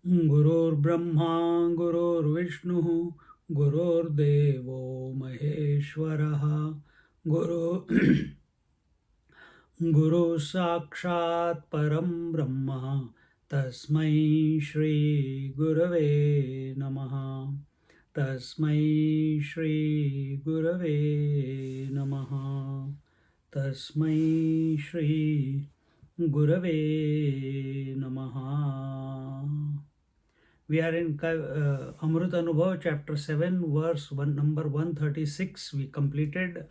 Gurur Brahma, Gurur Vishnu, Gurur Devo Maheshwaraha, Guru Guru Sakshat Param Brahma, Tasmai Shri Gurave Namaha, Tasmai Shri Gurave Namaha, Tasmai Shri Gurave Namaha. We are in Amrutanubhava chapter 7 verse number 136 we completed,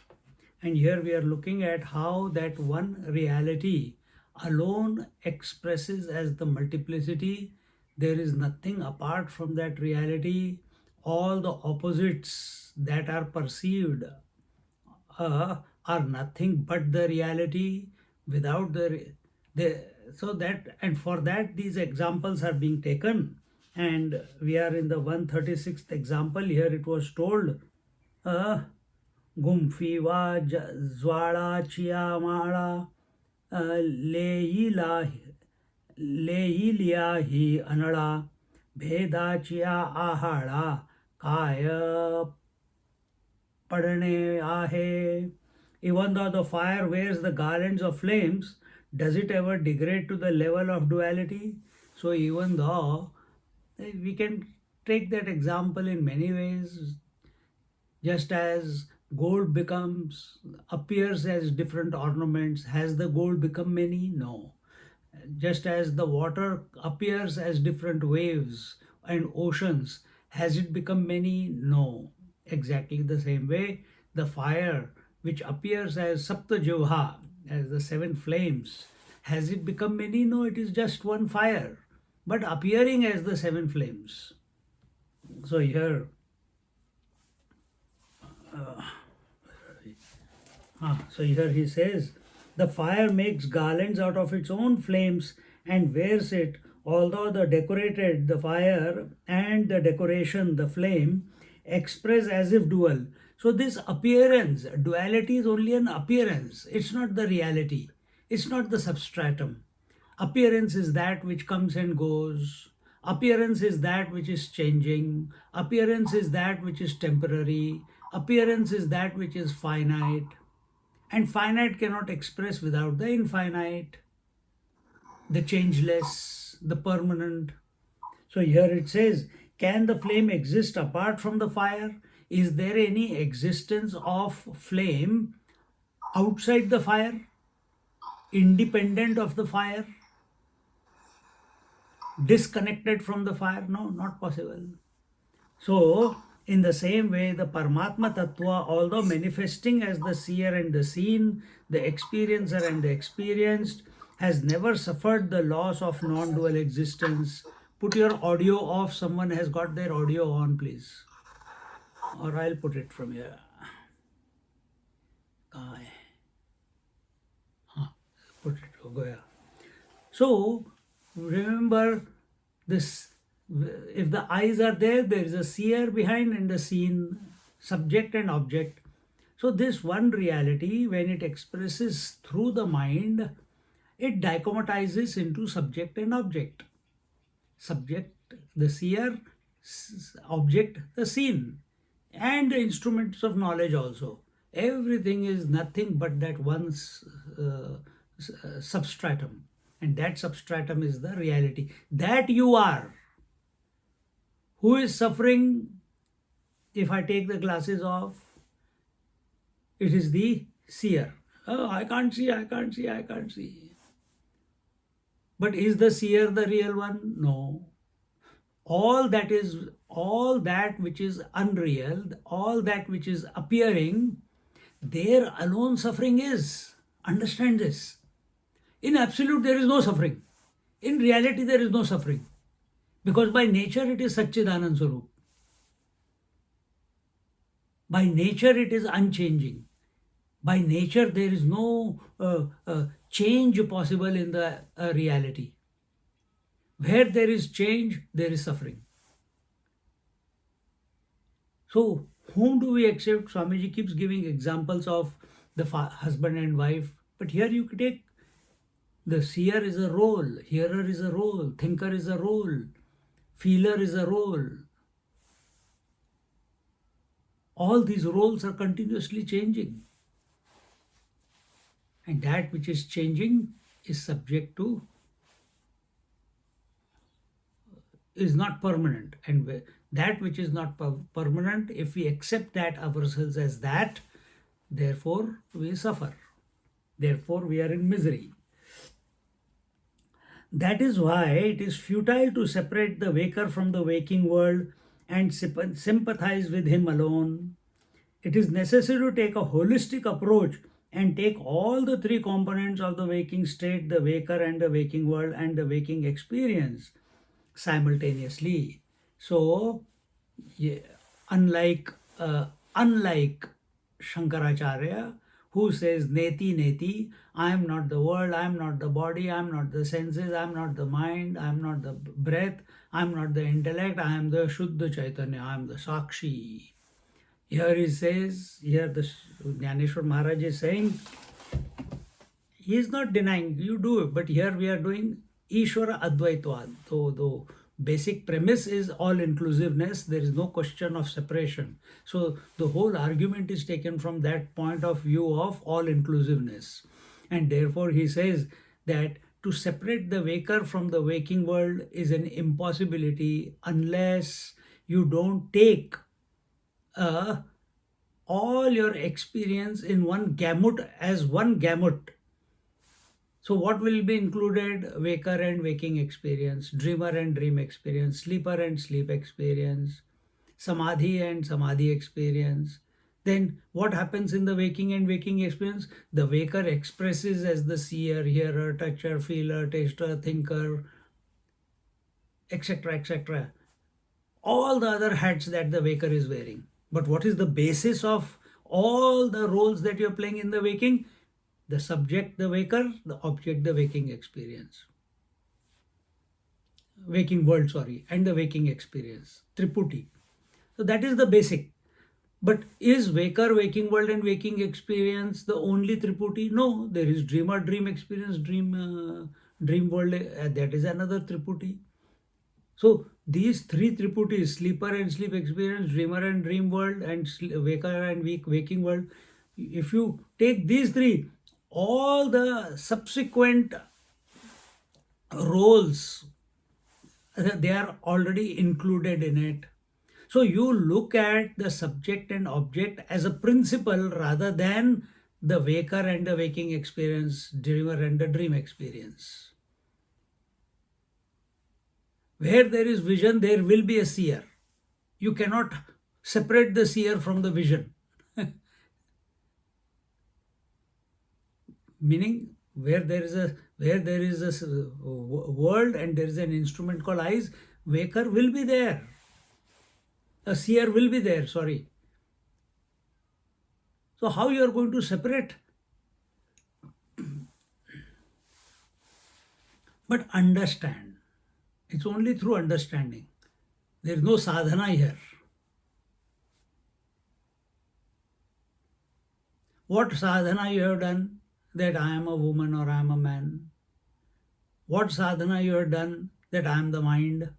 and here we are looking at how that one reality alone expresses as the multiplicity. There is nothing apart from that reality. All the opposites that are perceived are nothing but the reality. Without so that, and for that these examples are being taken, and we are in the 136th example. Here it was told, Gumfi va Zwala Chiamala Leila hi Anala Bheda Chia Ahara Kaya Padane Ahe. Even though the fire wears the garlands of flames, does it ever degrade to the level of duality? So even though we can take that example in many ways, just as gold appears as different ornaments, has the gold become many? No. Just as the water appears as different waves and oceans, has it become many? No. Exactly the same way, the fire which appears as Saptajivha, as the seven flames, has it become many? No, it is just one fire, but appearing as the seven flames. So here, he says, the fire makes garlands out of its own flames and wears it, although the fire and the decoration, the flame, express as if dual. So this appearance, duality is only an appearance. It's not the reality. It's not the substratum. Appearance is that which comes and goes. Appearance is that which is changing. Appearance is that which is temporary. Appearance is that which is finite. And finite cannot express without the infinite, the changeless, the permanent. So here it says, can the flame exist apart from the fire? Is there any existence of flame outside the fire, independent of the fire, disconnected from the fire? No, not possible. So in the same way, the Paramatma Tattva, although manifesting as the seer and the seen, the experiencer and the experienced, has never suffered the loss of non-dual existence. Put your audio off. Someone has got their audio on, please. Or I'll put it from here. Put it, go here. So remember this. If the eyes are there, there is a seer behind and the seen, subject and object. So this one reality, when it expresses through the mind, it dichomatizes into subject and object. Subject, the seer, object, the seen, and the instruments of knowledge also. Everything is nothing but that one substratum. And that substratum is the reality. That you are. Who is suffering if I take the glasses off? It is the seer. Oh, I can't see, I can't see, I can't see. But is the seer the real one? No. All that which is unreal, all that which is appearing, there alone suffering is. Understand this. In absolute, there is no suffering. In reality, there is no suffering because by nature it is Satchidanand Swarup. By nature, it is unchanging. By nature, there is no change possible in the reality. Where there is change, there is suffering. So, whom do we accept? Swamiji keeps giving examples of the husband and wife. But here you take the seer is a role, hearer is a role, thinker is a role, feeler is a role. All these roles are continuously changing. And that which is changing is subject to, is not permanent. And that which is not permanent, if we accept that ourselves as that, therefore we suffer. Therefore we are in misery. That is why it is futile to separate the waker from the waking world and sympathize with him alone. It is necessary to take a holistic approach and take all the three components of the waking state, the waker and the waking world and the waking experience simultaneously. So, yeah, unlike Shankaracharya, who says neti neti, I am not the world, I am not the body, I am not the senses, I am not the mind, I am not the breath, I am not the intellect, I am the Shuddha Chaitanya, I am the Sakshi. Here he says, here the Jnaneshwar Maharaj is saying, he is not denying you do it, but here we are doing Ishvara Advaitvad. So the basic premise is all inclusiveness, there is no question of separation. So the whole argument is taken from that point of view of all inclusiveness. And therefore he says that to separate the waker from the waking world is an impossibility unless you don't take all your experience in one gamut as one gamut. So what will be included? Waker and waking experience, dreamer and dream experience, sleeper and sleep experience, samadhi and samadhi experience. Then what happens in the waking and waking experience? The waker expresses as the seer, hearer, toucher, feeler, taster, thinker, etc., etc. All the other hats that the waker is wearing. But what is the basis of all the roles that you're playing in the waking? The subject, the waker, the object, the waking experience. Waking world, sorry, and the waking experience. Triputi. So that is the basic. But is waker, waking world, and waking experience the only Triputi? No, there is dreamer, dream experience, dream world. That is another Triputi. So these three Triputis, sleeper and sleep experience, dreamer and dream world, and waker and waking world, if you take these three, all the subsequent roles, they are already included in it. So you look at the subject and object as a principle rather than the waker and the waking experience, dreamer and the dream experience. Where there is vision, there will be a seer. You cannot separate the seer from the vision. Meaning, where there is a world and there is an instrument called eyes, waker will be there. A seer will be there, sorry. So how you are going to separate? But understand. It's only through understanding. There is no sadhana here. What sadhana you have done? That I am a woman or I am a man. What sadhana you have done? That I am the mind.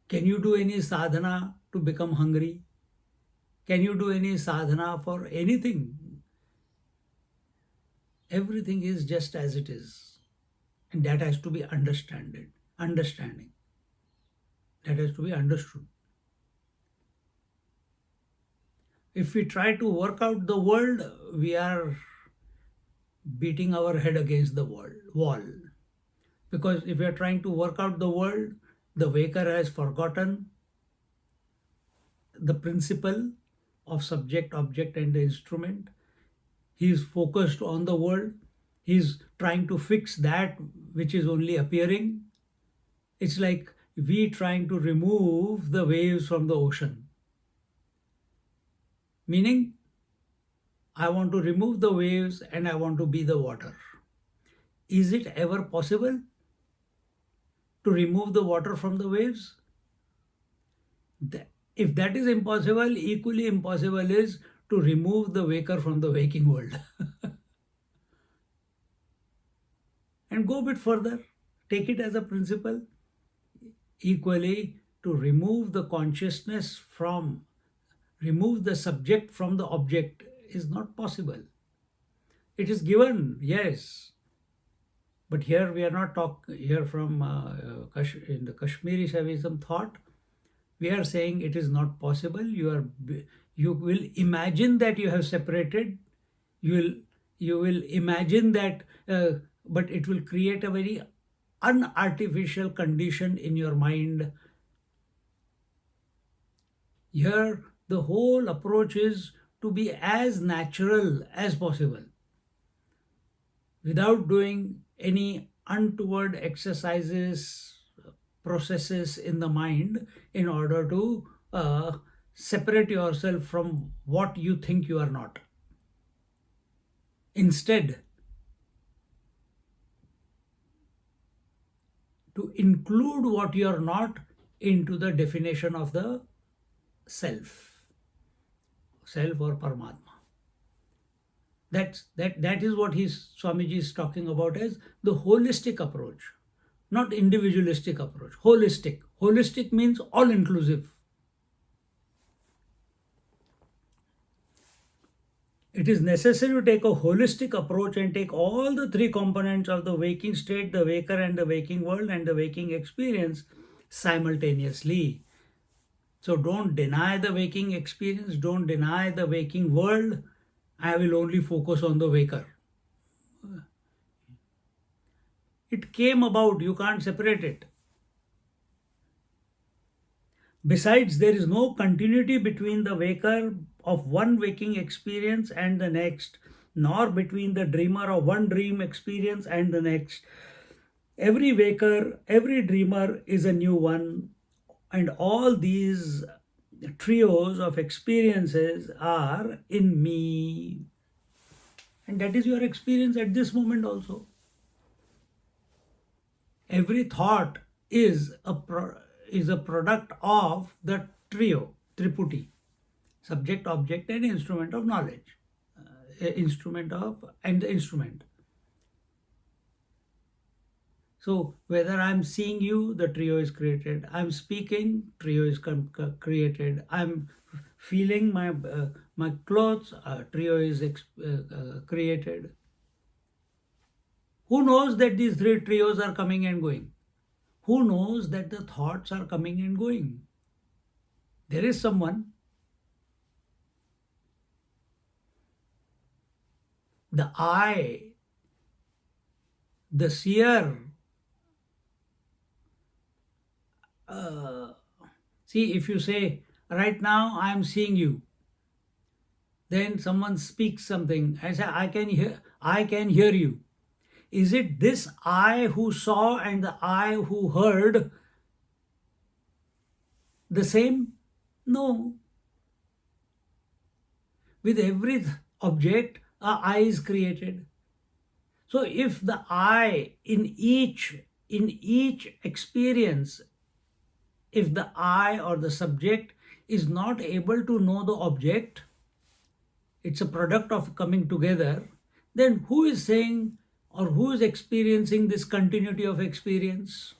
Can you do any sadhana to become hungry? Can you do any sadhana for anything? Everything is just as it is. And that has to be understanding. That has to be understood. If we try to work out the world, we are beating our head against the wall. Because if we are trying to work out the world, the waker has forgotten the principle of subject, object, and the instrument. He is focused on the world. He's trying to fix that which is only appearing. It's like we trying to remove the waves from the ocean. Meaning, I want to remove the waves and I want to be the water. Is it ever possible to remove the water from the waves? If that is impossible, equally impossible is to remove the waker from the waking world. And go a bit further, take it as a principle. Equally, to remove the consciousness from, remove the subject from the object is not possible. It is given, yes. But here we are not talking here from in the Kashmiri Shaivism thought. We are saying it is not possible. You will imagine that you have separated. You will imagine that, but it will create a very unartificial condition in your mind. Here, the whole approach is to be as natural as possible, without doing any untoward exercises, processes in the mind in order to separate yourself from what you think you are not. Instead, to include what you are not into the definition of the self or Paramatma. That is what Swamiji is talking about as the holistic approach, not individualistic approach. Holistic. Holistic means all inclusive. It is necessary to take a holistic approach and take all the three components of the waking state, the waker and the waking world and the waking experience simultaneously. So don't deny the waking experience, don't deny the waking world. I will only focus on the waker. It came about, you can't separate it. Besides, there is no continuity between the waker of one waking experience and the next, nor between the dreamer of one dream experience and the next. Every waker, every dreamer is a new one, and all these trios of experiences are in me. And that is your experience at this moment also. Every thought is a product of the trio, Triputi, subject, object, and instrument of knowledge, and the instrument. So whether I'm seeing you, the trio is created. I'm speaking, trio is created. I'm feeling my clothes, trio is created. Who knows that these three trios are coming and going? Who knows that the thoughts are coming and going? There is someone. The I, the seer. See, if you say, right now I am seeing you, then someone speaks something. I say, I can hear you. Is it this I who saw and the I who heard the same? No. With every object, a I is created. So if the I in each experience, if the I or the subject is not able to know the object, it's a product of coming together, then who is saying or who is experiencing this continuity of experience?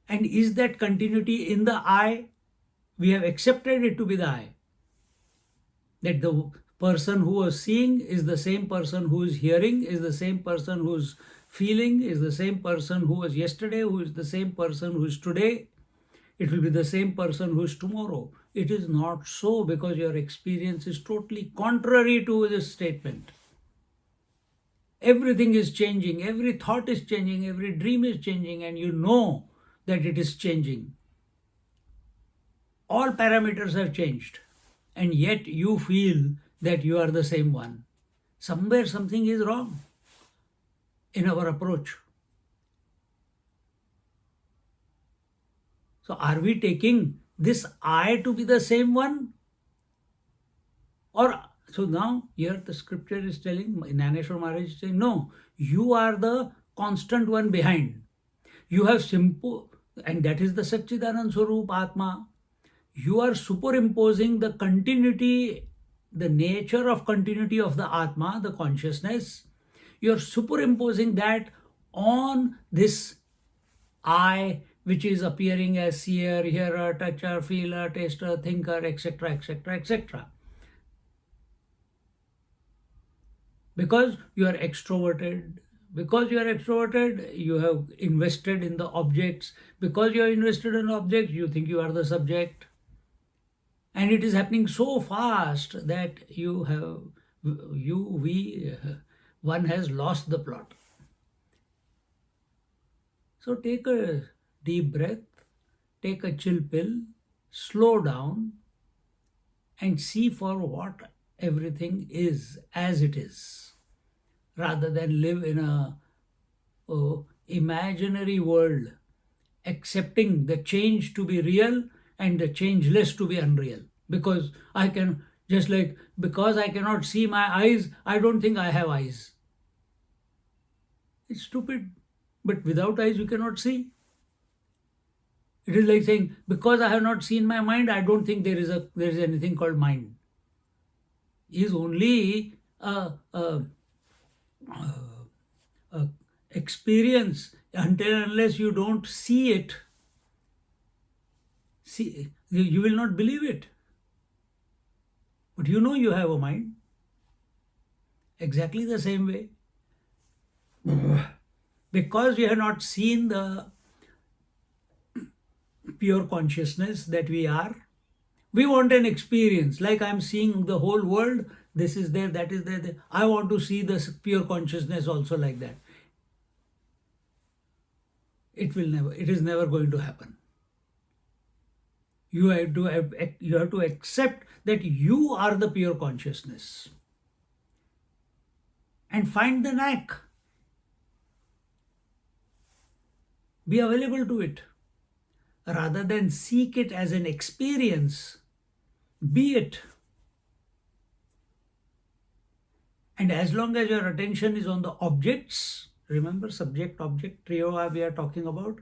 And is that continuity in the I? We have accepted it to be the I. That the person who was seeing is the same person who is hearing, is the same person who is feeling, is the same person who was yesterday, who is the same person who is today. It will be the same person who is tomorrow. It is not so, because your experience is totally contrary to this statement. Everything is changing, every thought is changing, every dream is changing, and you know that it is changing. All parameters have changed, and yet you feel that you are the same one. Somewhere something is wrong in our approach. So are we taking this I to be the same one? Or so now here the scripture is telling, Naneshwar Maharaj is saying, no, you are the constant one behind. You have simple, and that is the Satchidanand Swarup Atma. You are superimposing the continuity, the nature of continuity of the Atma, the consciousness. You are superimposing that on this I, which is appearing as seer, hearer, toucher, feeler, taster, thinker, etc., etc., etc. Because you are extroverted, you have invested in the objects. Because you are invested in objects, you think you are the subject. And it is happening so fast that one has lost the plot. So take a deep breath, take a chill pill, slow down, and see for what everything is as it is, rather than live in a imaginary world, accepting the change to be real and the changeless to be unreal. Because because I cannot see my eyes, I don't think I have eyes. It's stupid. But without eyes, you cannot see. It is like saying, because I have not seen my mind, I don't think there is anything called mind. It is only a experience until unless you don't see it. See, you will not believe it. But you know you have a mind. Exactly the same way. Because we have not seen the pure consciousness that we are, we want an experience. Like I'm seeing the whole world, this is there, that is there. I want to see this pure consciousness also like that. It is never going to happen. You have to accept that you are the pure consciousness and find the knack. Be available to it. Rather than seek it as an experience, be it. And as long as your attention is on the objects, remember subject-object trio we are talking about,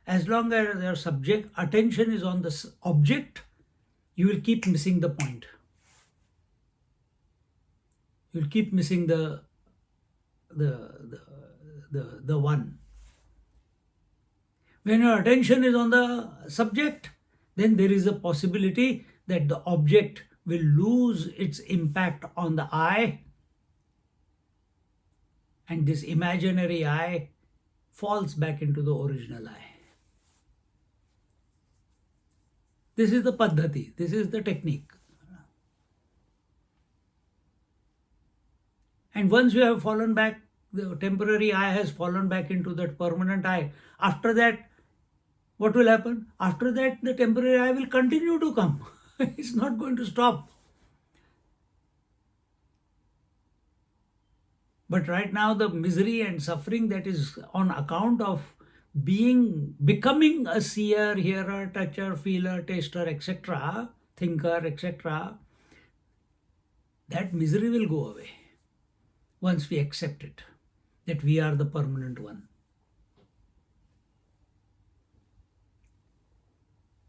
as long as your attention is on the object, you will keep missing the point. You'll keep missing the one. When your attention is on the subject, then there is a possibility that the object will lose its impact on the I, and this imaginary I falls back into the original I. This is the paddhati, this is the technique. And once you have fallen back, the temporary I has fallen back into that permanent I. After that, what will happen? After that, the temporary I will continue to come. It's not going to stop. But right now, the misery and suffering that is on account of becoming a seer, hearer, toucher, feeler, taster, etc., thinker, etc., that misery will go away once we accept it, that we are the permanent one.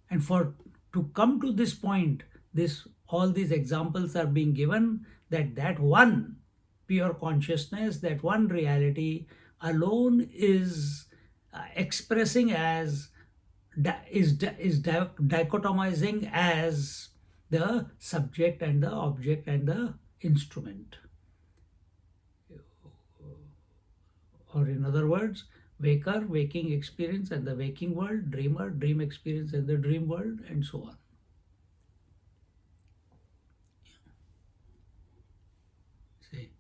And to come to this point, all these examples are being given that one pure consciousness, that one reality alone is expressing as, is dichotomizing as the subject and the object and the instrument. Or in other words, waker, waking experience and the waking world, dreamer, dream experience and the dream world, and so on. See?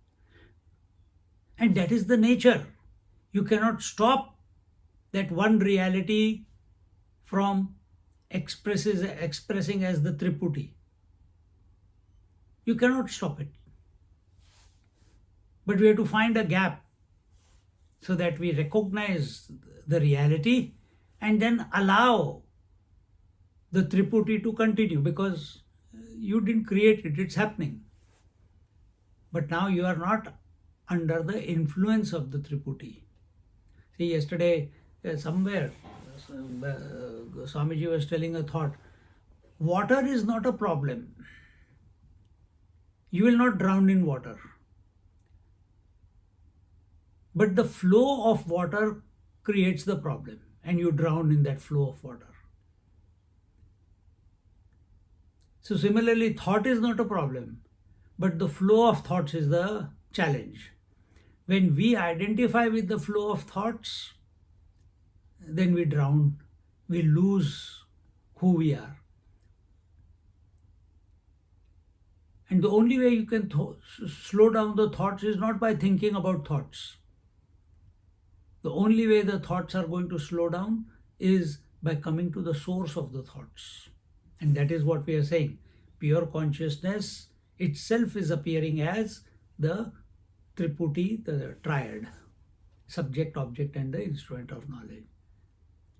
And that is the nature. You cannot stop that one reality from expressing as the Triputi. You cannot stop it. But we have to find a gap so that we recognize the reality and then allow the Triputi to continue, because you didn't create it, it's happening. But now you are not under the influence of the Triputi. See, yesterday somewhere Swamiji was telling a thought. Water is not a problem. You will not drown in water. But the flow of water creates the problem, and you drown in that flow of water. So similarly, thought is not a problem, but the flow of thoughts is the challenge. When we identify with the flow of thoughts, then we drown, we lose who we are. And the only way you can slow down the thoughts is not by thinking about thoughts. The only way the thoughts are going to slow down is by coming to the source of the thoughts. And that is what we are saying. Pure consciousness itself is appearing as the Triputi, the triad, subject, object, and the instrument of knowledge.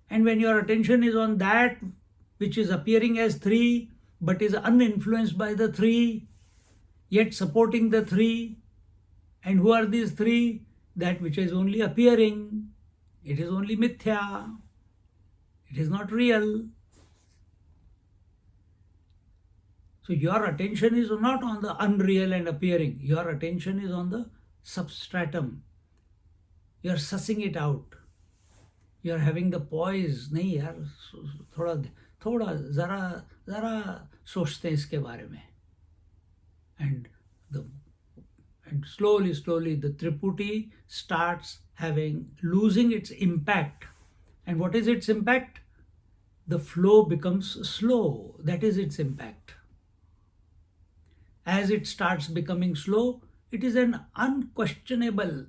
And when your attention is on that which is appearing as three, but is uninfluenced by the three, yet supporting the three, and who are these three? That which is only appearing, it is only mithya, it is not real. So your attention is not on the unreal and appearing, your attention is on the substratum. You are sussing it out. You are having the poise. नहीं यार, थोड़ा जरा सोचते हैं इसके बारे में. And slowly the Triputi starts losing its impact. And what is its impact? The flow becomes slow. That is its impact. As it starts becoming slow, it is an unquestionable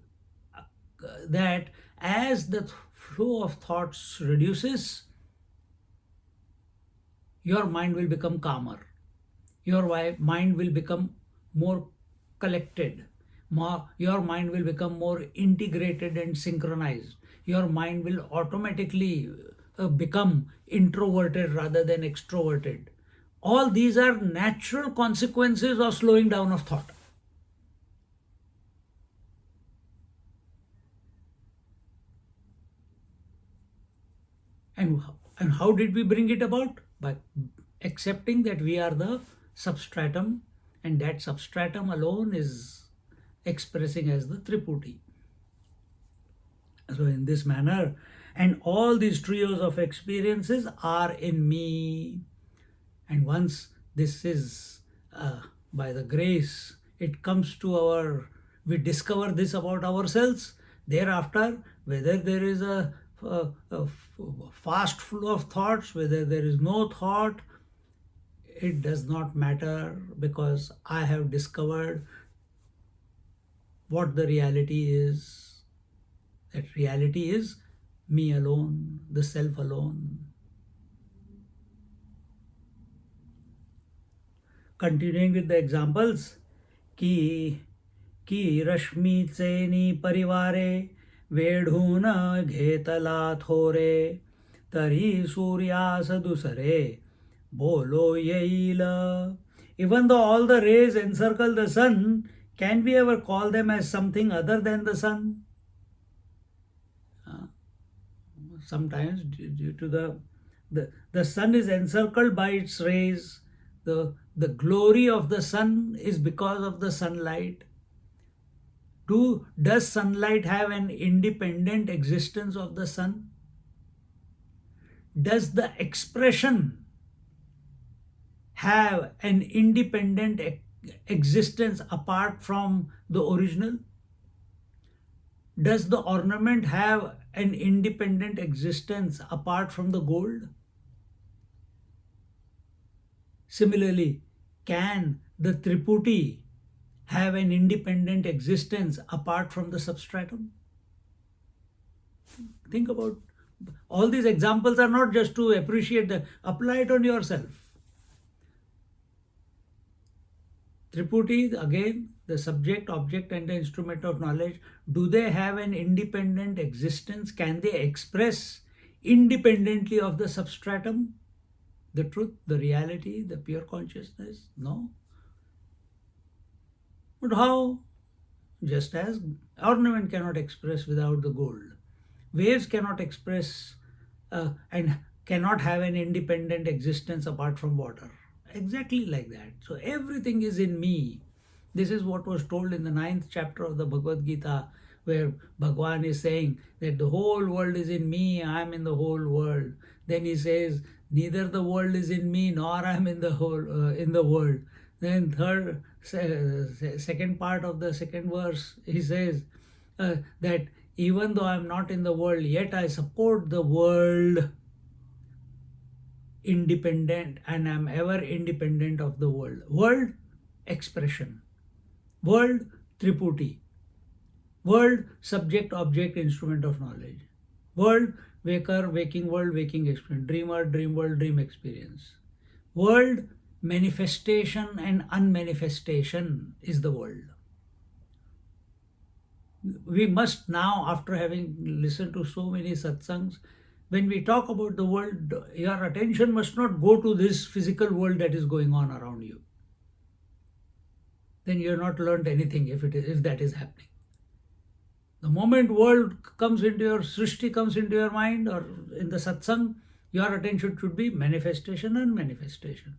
that as the flow of thoughts reduces, your mind will become calmer. Your mind will become more collected. Your mind will become more integrated and synchronized. Your mind will automatically become introverted rather than extroverted. All these are natural consequences of slowing down of thought. And how did we bring it about? By accepting that we are the substratum, and that substratum alone is expressing as the Triputi. So in this manner, and all these trios of experiences are in me. And once this is, by the grace, it comes to we discover this about ourselves. Thereafter, whether there is a fast flow of thoughts, whether there is no thought, it does not matter, because I have discovered what the reality is. That reality is me alone, the self alone. Continuing with the examples, ki rashmi tseni parivare vedhuna ghetala thore tari surya sadusare bolo yeila. Even though all the rays encircle the sun, can we ever call them as something other than the sun? Sometimes due to the sun is encircled by its rays. The glory of the sun is because of the sunlight. Does sunlight have an independent existence of the sun? Does the expression have an independent existence apart from the original? Does the ornament have an independent existence apart from the gold? Similarly, can the Triputi have an independent existence apart from the substratum? Think about all these examples are not just to appreciate apply it on yourself. Triputi, again, the subject, object, and the instrument of knowledge, do they have an independent existence? Can they express independently of the substratum, the truth, the reality, the pure consciousness? No. But how? Just as ornament cannot express without the gold, waves cannot express and cannot have an independent existence apart from water. Exactly like that. So everything is in me. This is what was told in the 9th chapter of the Bhagavad Gita, where Bhagwan is saying that the whole world is in me, I am in the whole world. Then he says, neither the world is in me, nor I am in the whole in the world. Then second part of the second verse, he says that even though I am not in the world, yet I support the world independent, and I am ever independent of the world. World, expression. World, Triputi. World, subject, object, instrument of knowledge. World, waker, waking world, waking experience. Dreamer, dream world, dream experience. World, manifestation and unmanifestation is the world. We must now, after having listened to so many satsangs, when we talk about the world, your attention must not go to this physical world that is going on around you. Then you have not learned anything if that is happening. The moment world comes into your srishti, comes into your mind, or in the satsang, your attention should be manifestation and manifestation.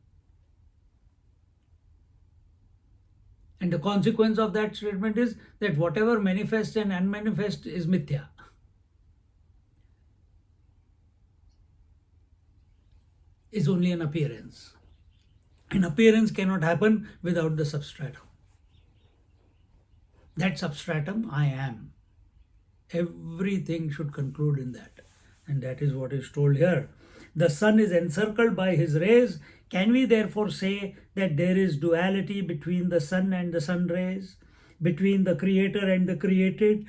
And the consequence of that statement is that whatever manifests and unmanifests is mithya. Is only an appearance. An appearance cannot happen without the substratum. That substratum, I am. Everything should conclude in that. And that is what is told here. The sun is encircled by his rays. Can we therefore say that there is duality between the sun and the sun rays? Between the creator and the created?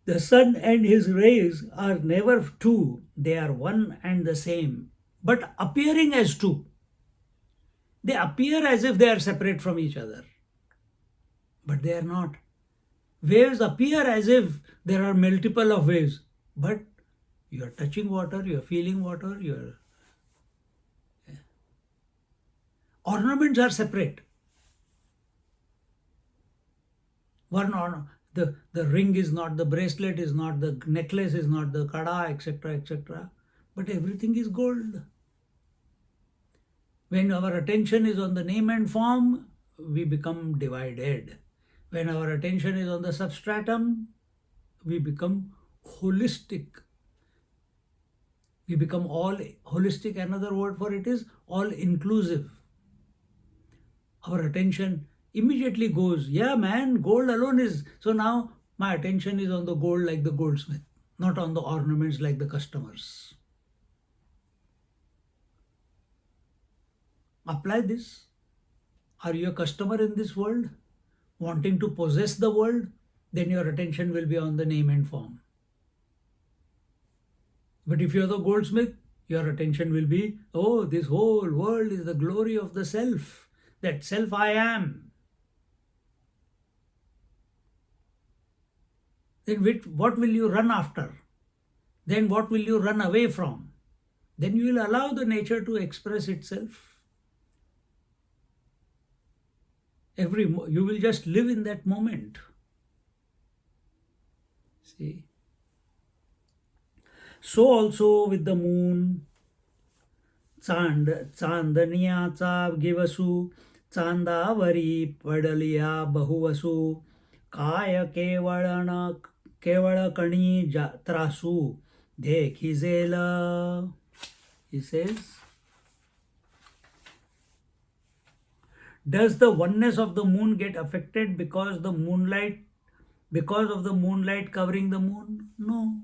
The sun and his rays are never two. They are one and the same, but appearing as two. They appear as if they are separate from each other, but they are not. Waves appear as if there are multiple of waves, but you are touching water, you are feeling water, ornaments are separate. The ring is not, the bracelet is not, the necklace is not, the kada, etc., etc. But everything is gold. When our attention is on the name and form, we become divided. When our attention is on the substratum, we become holistic. We become all holistic. Another word for it is all inclusive. Our attention immediately goes, yeah man, gold alone is. So now my attention is on the gold like the goldsmith, not on the ornaments like the customers. Apply this. Are you a customer in this world, wanting to possess the world? Then your attention will be on the name and form. But if you're the goldsmith, your attention will be, oh, this whole world is the glory of the self, that self I am. Then what will you run after? Then what will you run away from? Then you will allow the nature to express itself. You will just live in that moment. See. So also with the moon, चांदनियाचा गिवसु चांदावरी पडलिया बहुवसु काय केवळ कणी त्रासू देखिजेल. He says, does the oneness of the moon get affected because of the moonlight covering the moon? No.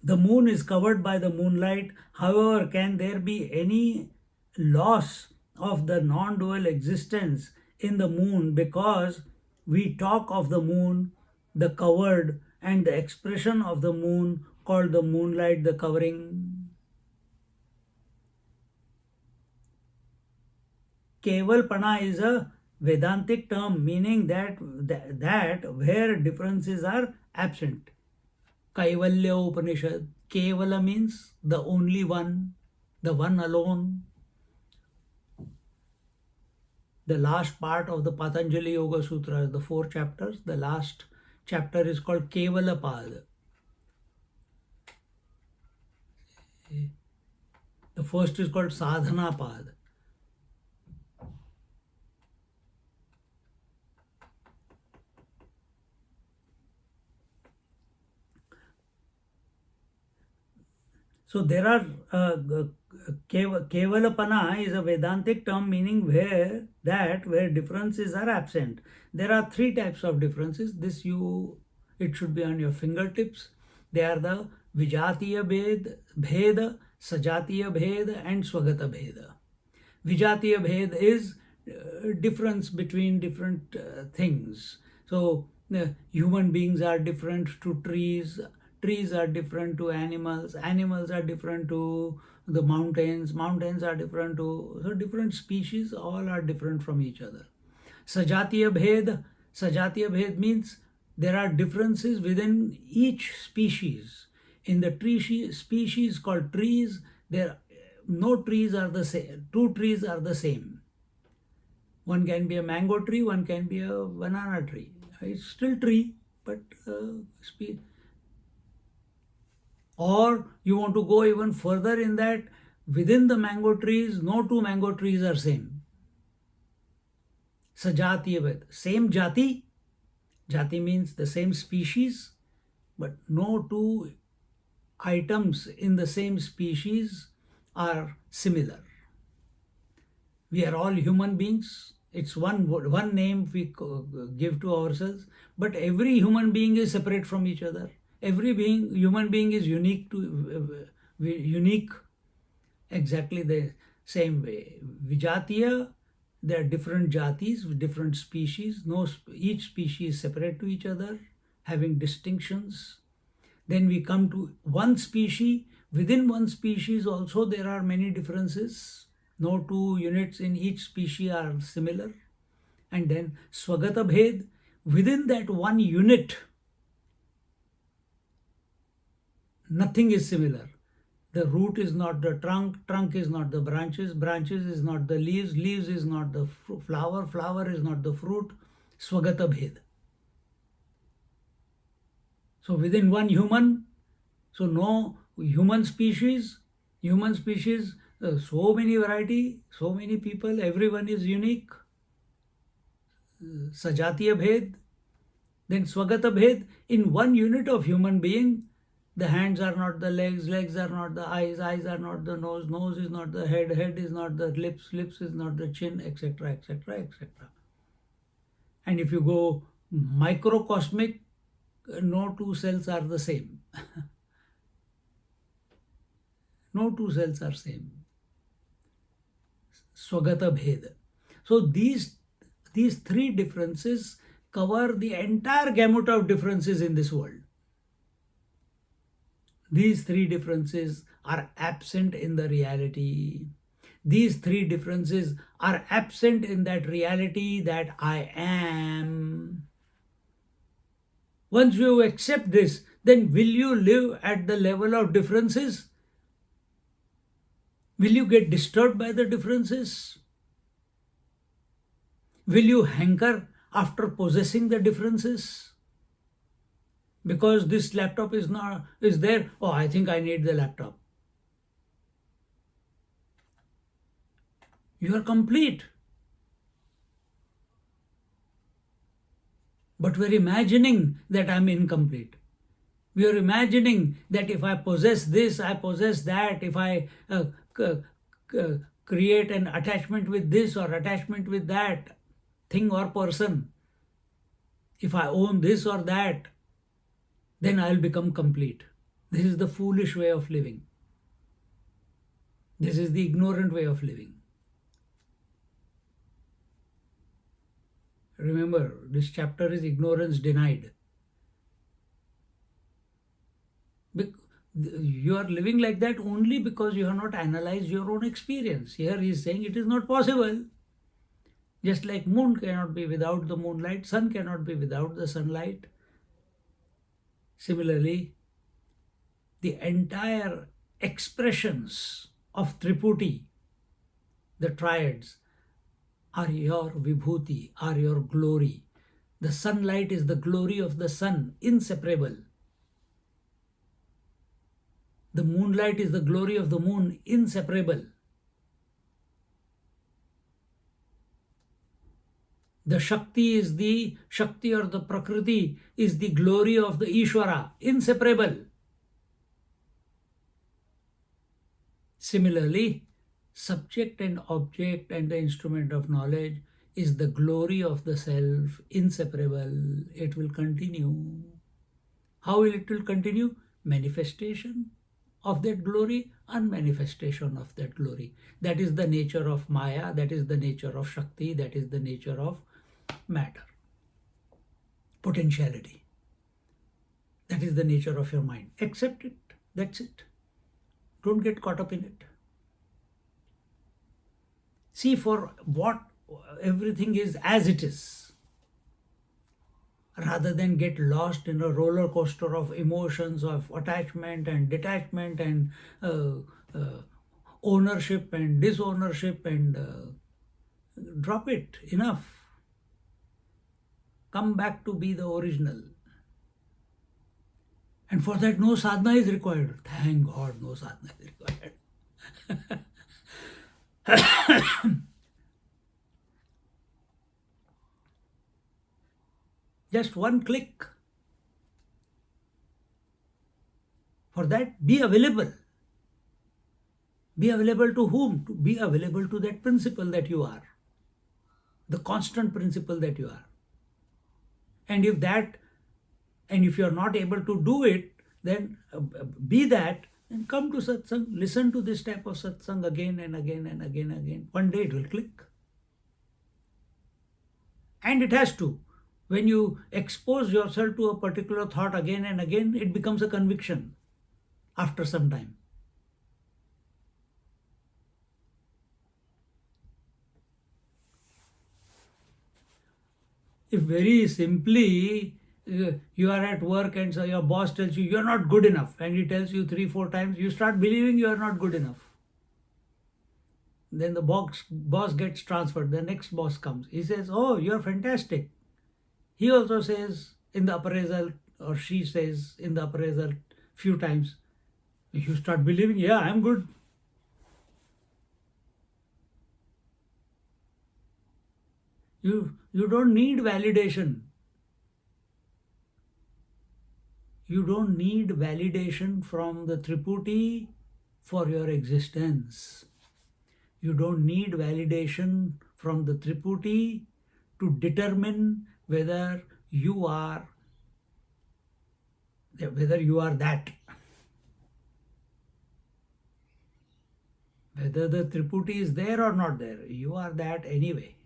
The moon is covered by the moonlight. However, can there be any loss of the non-dual existence in the moon because we talk of the moon, the covered, and the expression of the moon called the moonlight, the covering? Kevalpana is a Vedantic term meaning that where differences are absent. Kaivalya Upanishad. Kevala means the only one, the one alone. The last part of the Patanjali Yoga Sutra, the 4 chapters, the last chapter is called Kevala Pada. The first is called Sadhana Pada. So there are Kevalapana is a Vedantic term meaning where differences are absent. There are 3 types of differences. It should be on your fingertips. They are the Vijatiya Bheda, Sajatiya Bheda, and Swagata Bheda. Vijatiya Bheda is difference between different things. So human beings are different to trees. Trees are different to animals. Animals are different to the mountains. Mountains are different to, so different species, all are different from each other. Sajatiya Bhed means there are differences within each species. In the tree species called trees, no trees are the same. 2 trees are the same. One can be a mango tree, one can be a banana tree. It's still tree, but or you want to go even further in that, within the mango trees, no 2 mango trees are same. Sajatiya Bhed. Same jati. Jati means the same species, but no 2 items in the same species are similar. We are all human beings. It's one name we give to ourselves, but every human being is separate from each other. Every human being is unique exactly the same way. Vijatiya, there are different jatis, different species. Each species is separate to each other, having distinctions. Then we come to one species. Within one species also there are many differences. No 2 units in each species are similar. And then Swagata Bhed, within that one unit, nothing is similar. The root is not the trunk, trunk is not the branches, branches is not the leaves, leaves is not the flower, flower is not the fruit. Swagata Bhed. So within one human, so no human species, so many variety, so many people, everyone is unique. Sajatiya Bhed. Then Swagata Bhed, in one unit of human being, the hands are not the legs, legs are not the eyes, eyes are not the nose, nose is not the head, head is not the lips, lips is not the chin, etc., etc., etc. And if you go microcosmic, no 2 cells are the same. No 2 cells are same. Swagata Bhed. So these 3 differences cover the entire gamut of differences in this world. These 3 differences are absent in the reality. These 3 differences are absent in that reality that I am. Once you accept this, then will you live at the level of differences? Will you get disturbed by the differences? Will you hanker after possessing the differences? Because this laptop is there, oh, I think I need the laptop. You are complete. But we're imagining that I'm incomplete. We are imagining that if I possess this, I possess that. If I create an attachment with this or attachment with that thing or person, if I own this or that, then I'll become complete. This is the foolish way of living. This is the ignorant way of living. Remember, this chapter is ignorance denied. You are living like that only because you have not analyzed your own experience. Here he is saying it is not possible. Just like moon cannot be without the moonlight, sun cannot be without the sunlight. Similarly, the entire expressions of Triputi, the triads, are your vibhuti, are your glory. The sunlight is the glory of the sun, inseparable. The moonlight is the glory of the moon, inseparable. The Shakti is the Shakti, or the Prakriti is the glory of the Ishvara, inseparable. Similarly, subject and object and the instrument of knowledge is the glory of the self, inseparable. It will continue. How will it will continue? Manifestation of that glory, unmanifestation of that glory. That is the nature of Maya, that is the nature of Shakti, that is the nature of matter, potentiality. That is the nature of your mind. Accept it. That's it. Don't get caught up in it. See for what everything is as it is, rather than get lost in a roller coaster of emotions, of attachment and detachment and ownership and disownership, and drop it. Enough. Come back to be the original. And for that, no sadhana is required. Thank God, no sadhana is required. Just one click. For that, be available. Be available to whom? To be available to that principle that you are, the constant principle that you are. And if you are not able to do it, then be that, and come to satsang, listen to this type of satsang again and again and again and again. One day it will click. And it has to. When you expose yourself to a particular thought again and again, it becomes a conviction after some time. If very simply you are at work and so your boss tells you are not good enough, and he tells you 3-4 times, you start believing you are not good enough. Then the boss gets transferred, the next boss comes. He says, oh, you are fantastic. He also says in the appraisal, or she says in the appraisal few times, you start believing, yeah, I'm good. You don't need validation. You don't need validation from the Triputi for your existence. You don't need validation from the Triputi to determine whether you are that. Whether the Triputi is there or not there, you are that anyway.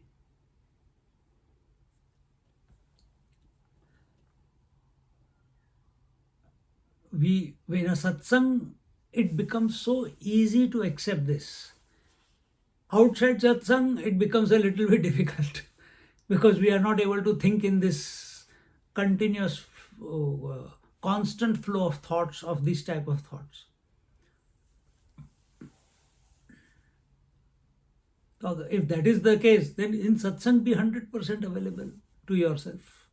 In a satsang, it becomes so easy to accept this. Outside satsang, it becomes a little bit difficult because we are not able to think in this continuous, constant flow of thoughts, of this type of thoughts. So if that is the case, then in satsang be 100% available to yourself.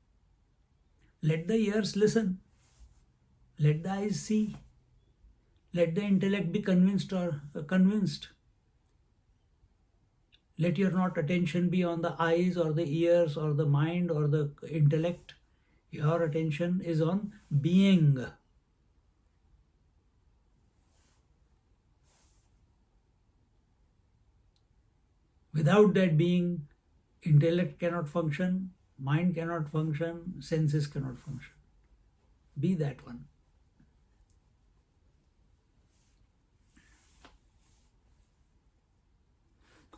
Let the ears listen. Let the eyes see. Let the intellect be convinced or convinced. Let your not attention be on the eyes or the ears or the mind or the intellect. Your attention is on being. Without that being, intellect cannot function, mind cannot function, senses cannot function. Be that one.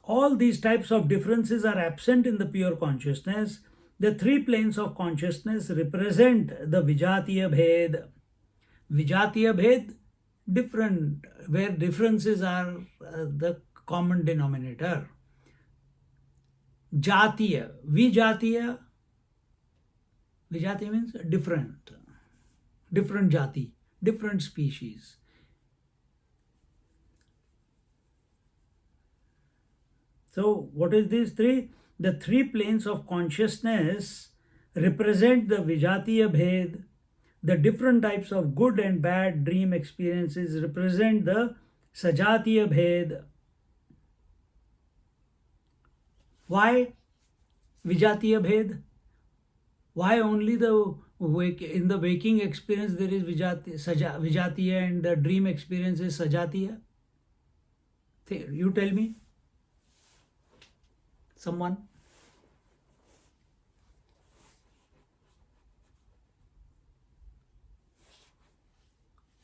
All these types of differences are absent in the pure consciousness. The three planes of consciousness represent the Vijatiya Bhed. Vijatiya Bhed, different, where differences are the common denominator. Jatiya. Vijatiya. Vijatiya means different. Different jati. Different species. So, what is these three? The three planes of consciousness represent the Vijatiya Bhed. The different types of good and bad dream experiences represent the Sajatiya Bhed. Why Vijatiya Bhed? Why only in the waking experience there is Vijatiya and the dream experience is Sajatiya? You tell me. Someone?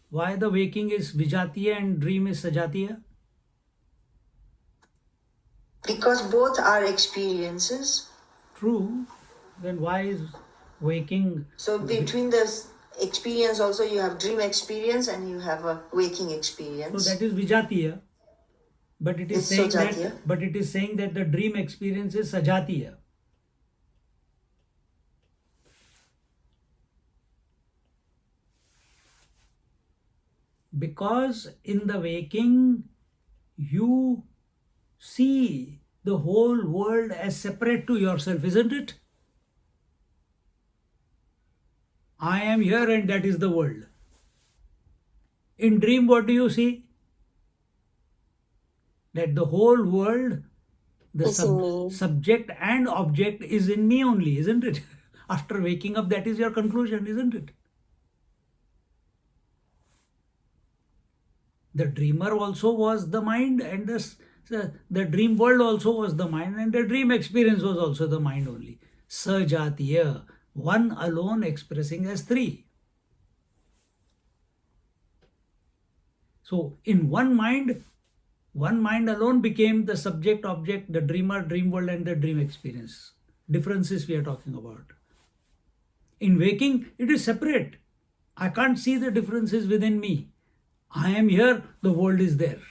Why the waking is Vijatiya and dream is Sajatiya? Because both are experiences. True. Then why is waking? So between the experience also you have dream experience and you have a waking experience. So that is Vijatiya. But it is saying that the dream experience is Sajatiya. Because in the waking you see the whole world as separate to yourself, isn't it? I am here and that is the world. In dream, what do you see? That the whole world, the subject and object is in me only, isn't it? After waking up, that is your conclusion, isn't it? The dreamer also was the mind, and the dream world also was the mind, and the dream experience was also the mind only. Sajatiya, one alone expressing as three. So in one mind alone became the subject, object, the dreamer, dream world, and the dream experience. Differences we are talking about. In waking, it is separate. I can't see the differences within me. I am here, the world is there.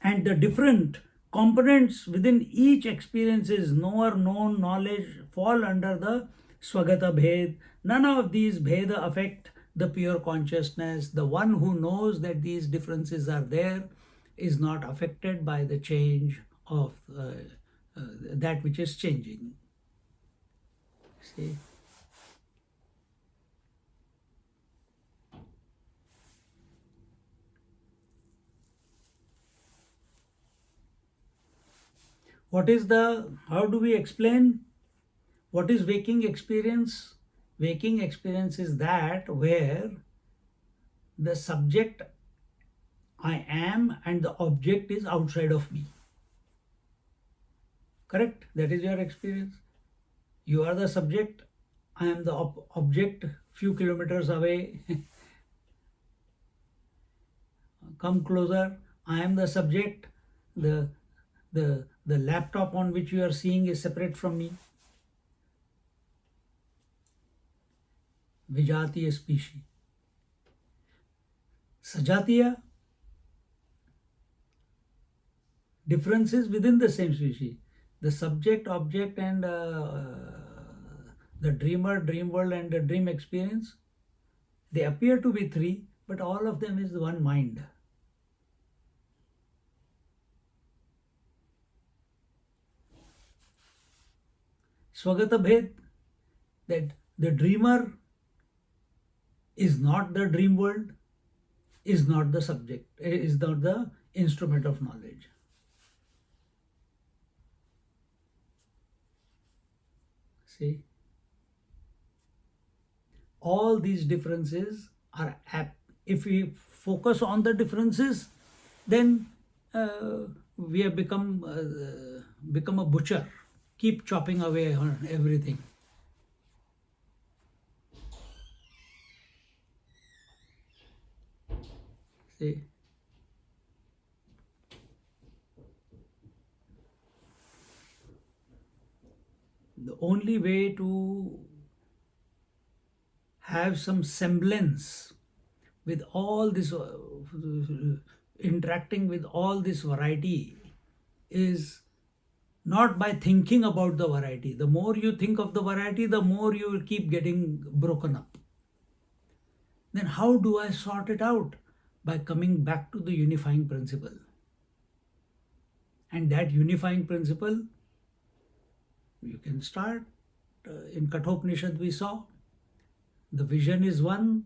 And the different components within each experiences, knower, known, knowledge, fall under the Swagata Bhed. None of these Bheda affect the pure consciousness. The one who knows that these differences are there is not affected by the change of that which is changing. See? How do we explain what is waking experience? Waking experience is that where the subject I am and the object is outside of me. Correct? That is your experience. You are the subject, I am the object, few kilometers away. Come closer, I am the subject, the laptop on which you are seeing is separate from me. Vijatiya species. Sajatiya, differences within the same species. The subject, object, and the dreamer, dream world, and the dream experience, they appear to be three, but all of them is one mind. Swagata Bhed, that the dreamer is not the dream world, is not the subject, is not the instrument of knowledge. See? All these differences are if we focus on the differences, then we have become a butcher. Keep chopping away on everything. See? The only way to have some semblance with all this interacting with all this variety is not by thinking about the variety. The more you think of the variety, the more you will keep getting broken up. Then how do I sort it out? By coming back to the unifying principle. And that unifying principle, you can start in Kathopanishad we saw, the vision is one,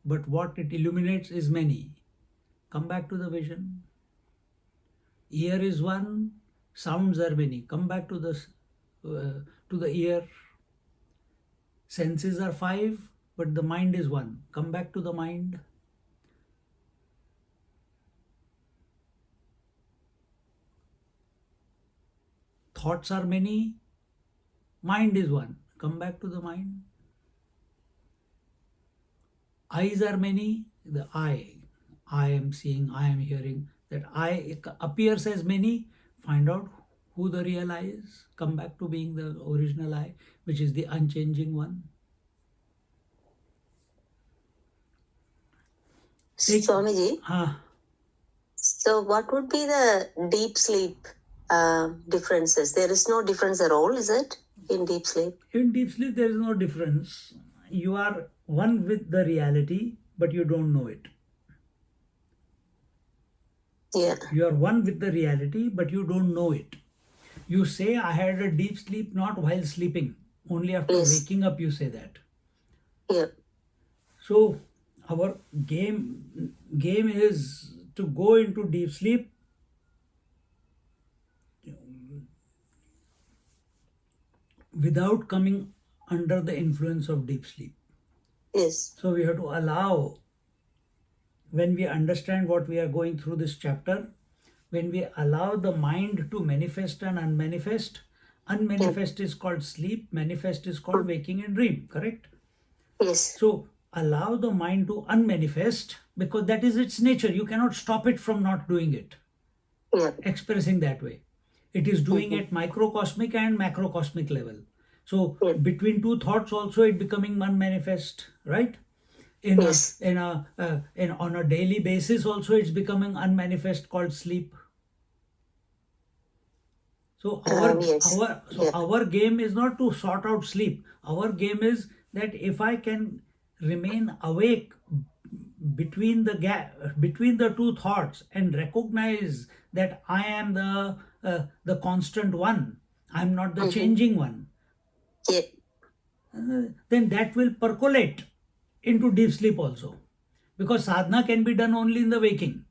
but what it illuminates is many. Come back to the vision. Ear is one, sounds are many. Come back to the ear. Senses are five, but the mind is one. Come back to the mind. Thoughts are many, mind is one. Come back to the mind. Eyes are many, the eye. I am seeing, I am hearing. That I appears as many. Find out who the real I is. Come back to being the original I, which is the unchanging one. Swamiji, so what would be the deep sleep differences? There is no difference at all, is it, in deep sleep? In deep sleep, there is no difference. You are one with the reality, but you don't know it. Yeah. You are one with the reality, but you don't know it. You say, I had a deep sleep not while sleeping. Only after waking up you say that. Yeah. So our game is to go into deep sleep without coming under the influence of deep sleep. Yes. So we have to allow, when we understand what we are going through this chapter, when we allow the mind to manifest and unmanifest, unmanifest is called sleep, manifest is called waking and dream, correct? Yes. So allow the mind to unmanifest, because that is its nature. You cannot stop it from not doing it, expressing that way. It is doing at microcosmic and macrocosmic level. So between two thoughts also it becoming unmanifest, right? On a daily basis also it's becoming unmanifest, called sleep. So our game is not to sort out sleep. Our game is that if I can remain awake between the gap, between the two thoughts, and recognize that I am the constant one, I'm not the changing one, then that will percolate into deep sleep also, because sadhana can be done only in the waking.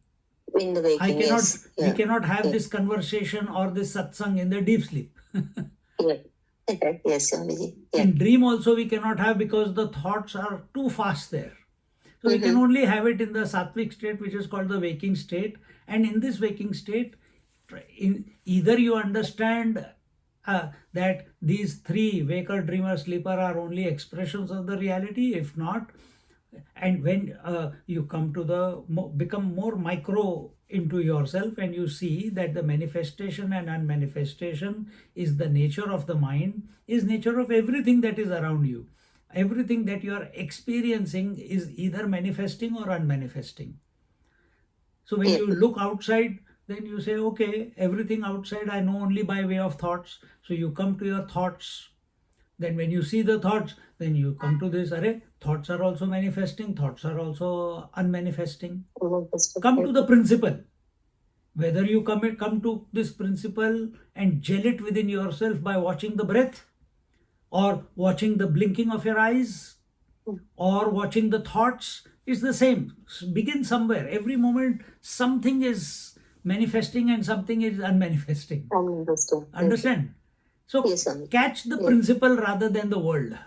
In the waking, we cannot have this conversation or this satsang in the deep sleep. Yes, Swamiji. In dream also we cannot have, because the thoughts are too fast there. So we can only have it in the sattvic state, which is called the waking state. And in this waking state, either you understand that these three, waker, dreamer, sleeper, are only expressions of the reality. If not, and when you come to become more micro into yourself, and you see that the manifestation and unmanifestation is the nature of the mind, is nature of everything that is around you. Everything that you are experiencing is either manifesting or unmanifesting. So when you look outside, then you say, okay, everything outside I know only by way of thoughts. So you come to your thoughts. Then when you see the thoughts, then you come to this, thoughts are also manifesting, thoughts are also unmanifesting. Come to the principle. Whether you come to this principle and gel it within yourself by watching the breath, or watching the blinking of your eyes, or watching the thoughts, is the same. Begin somewhere. Every moment something is manifesting and something is unmanifesting. Understand? So catch the principle rather than the world.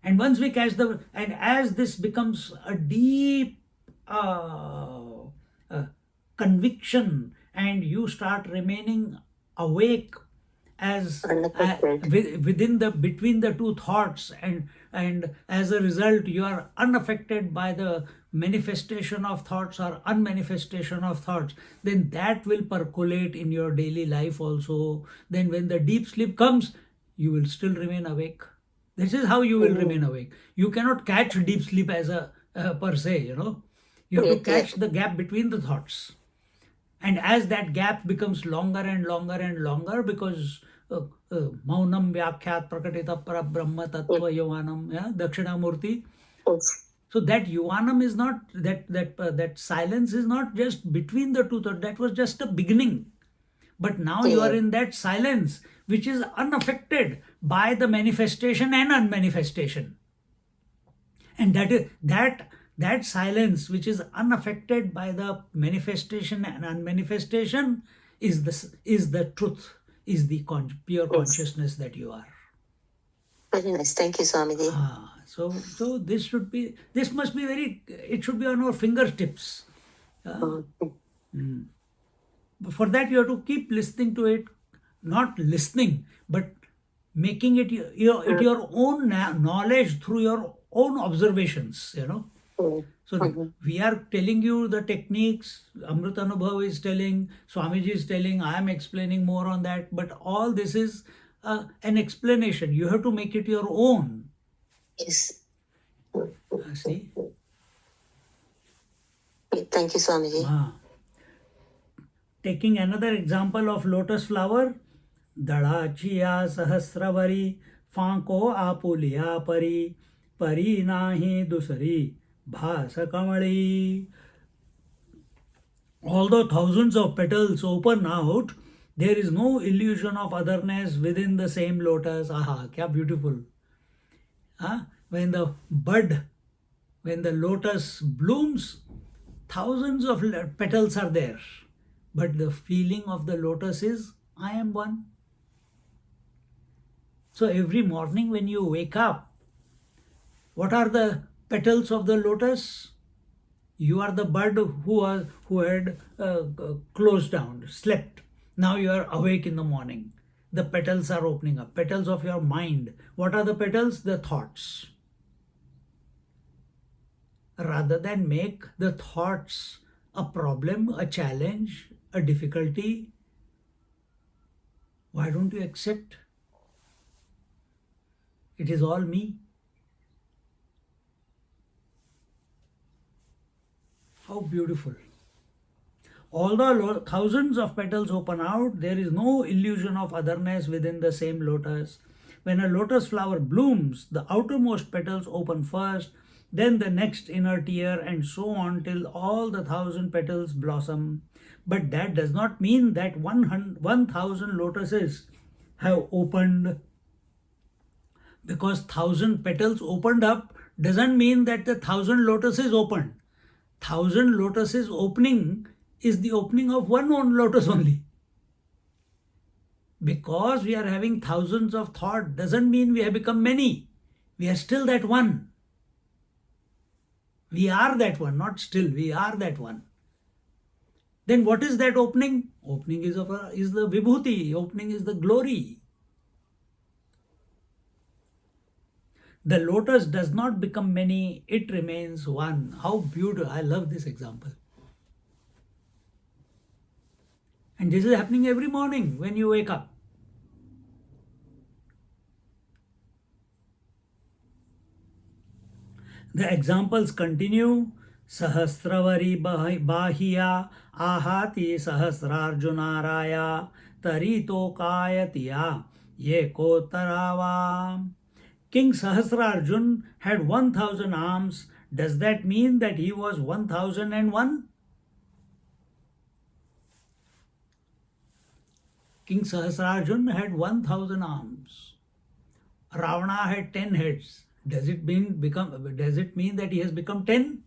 And once we catch and as this becomes a deep conviction, and you start remaining awake as between the two thoughts, and as a result you are unaffected by the manifestation of thoughts or unmanifestation of thoughts, then that will percolate in your daily life also. Then when the deep sleep comes, you will still remain awake. This is how you will remain awake. You cannot catch deep sleep as a per se, You have to catch the gap between the thoughts. And as that gap becomes longer and longer and longer, because maunam vyakhyat prakatita parabrahma tattva yuvanam, dakshinamurti. So that yuvanam is not, that silence is not just between the two thoughts. That was just a beginning. But now you are in that silence, which is unaffected by the manifestation and unmanifestation. And that silence, which is unaffected by the manifestation and unmanifestation, is the truth, is the pure consciousness that you are. Very nice. Thank you, Swamiji. So this must be it should be on our fingertips. For that you have to keep listening to it, not listening, but making it your own knowledge through your own observations, So we are telling you the techniques, Amrutanubhava is telling, Swamiji is telling, I am explaining more on that, but all this is an explanation. You have to make it your own. Yes. See? Thank you, Swamiji. Taking another example of lotus flower, Dadachiya Sahasravari, Fanko Apuliya Pari, Pari Nahi Dusari, Bhasa Kamali. Although thousands of petals open out, there is no illusion of otherness within the same lotus. Aha, kya beautiful. When the lotus blooms, thousands of petals are there. But the feeling of the lotus is, I am one. So every morning when you wake up, what are the petals of the lotus? You are the bud who had closed down, slept. Now you are awake in the morning. The petals are opening up. Petals of your mind. What are the petals? The thoughts. Rather than make the thoughts a problem, a challenge, a difficulty, why don't you accept? It is all me. How beautiful. Although thousands of petals open out, there is no illusion of otherness within the same lotus. When a lotus flower blooms, the outermost petals open first, then the next inner tier, and so on till all the 1,000 petals blossom. But that does not mean that 1,000 lotuses have opened. Because 1,000 petals opened up doesn't mean that the 1,000 lotuses opened. 1,000 lotuses opening is the opening of one lotus only. Because we are having thousands of thoughts doesn't mean we have become many. We are still that one. We are that one, not still, we are that one. Then what is that opening? Opening is the vibhuti, opening is the glory. The lotus does not become many, it remains one. How beautiful, I love this example. And this is happening every morning when you wake up. The examples continue. Sahasravari Bahiya Ahati Sahasrarjunaraya Tarito Kayatiya Yeko Tarava. King Sahasrarjun had 1,000 arms. Does that mean that he was 1,001? King Sahasrarjun had 1,000 arms. Ravana had 10 heads. Does it mean that he has become 10?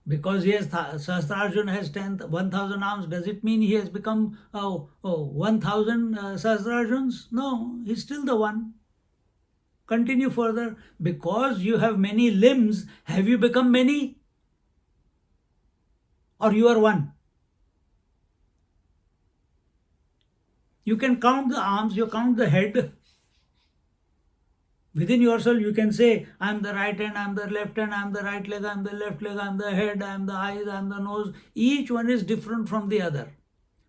Because Sahasrarjun has 1,000 arms, does it mean he has become 1,000 Sahasrarjuns? No, he's still the one. Continue further. Because you have many limbs, have you become many? Or you are one? You can count the arms, you count the head. Within yourself, you can say, I am the right hand, I am the left hand, I am the right leg, I am the left leg, I am the head, I am the eyes, I am the nose. Each one is different from the other.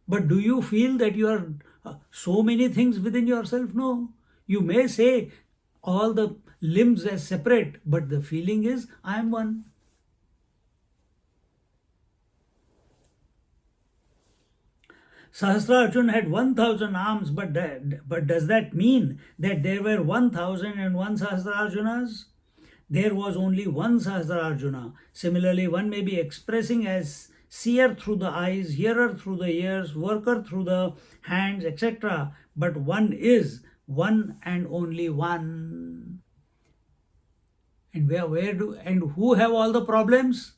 But do you feel that you are so many things within yourself? No. You may say all the limbs as separate, but the feeling is, I am one. Sahasrarjuna had 1,000 arms, but does that mean that there were 1,001 Sahasrarjunas? There was only one Sahasrarjuna. Similarly, one may be expressing as seer through the eyes, hearer through the ears, worker through the hands, etc. But one is one and only one. And who have all the problems?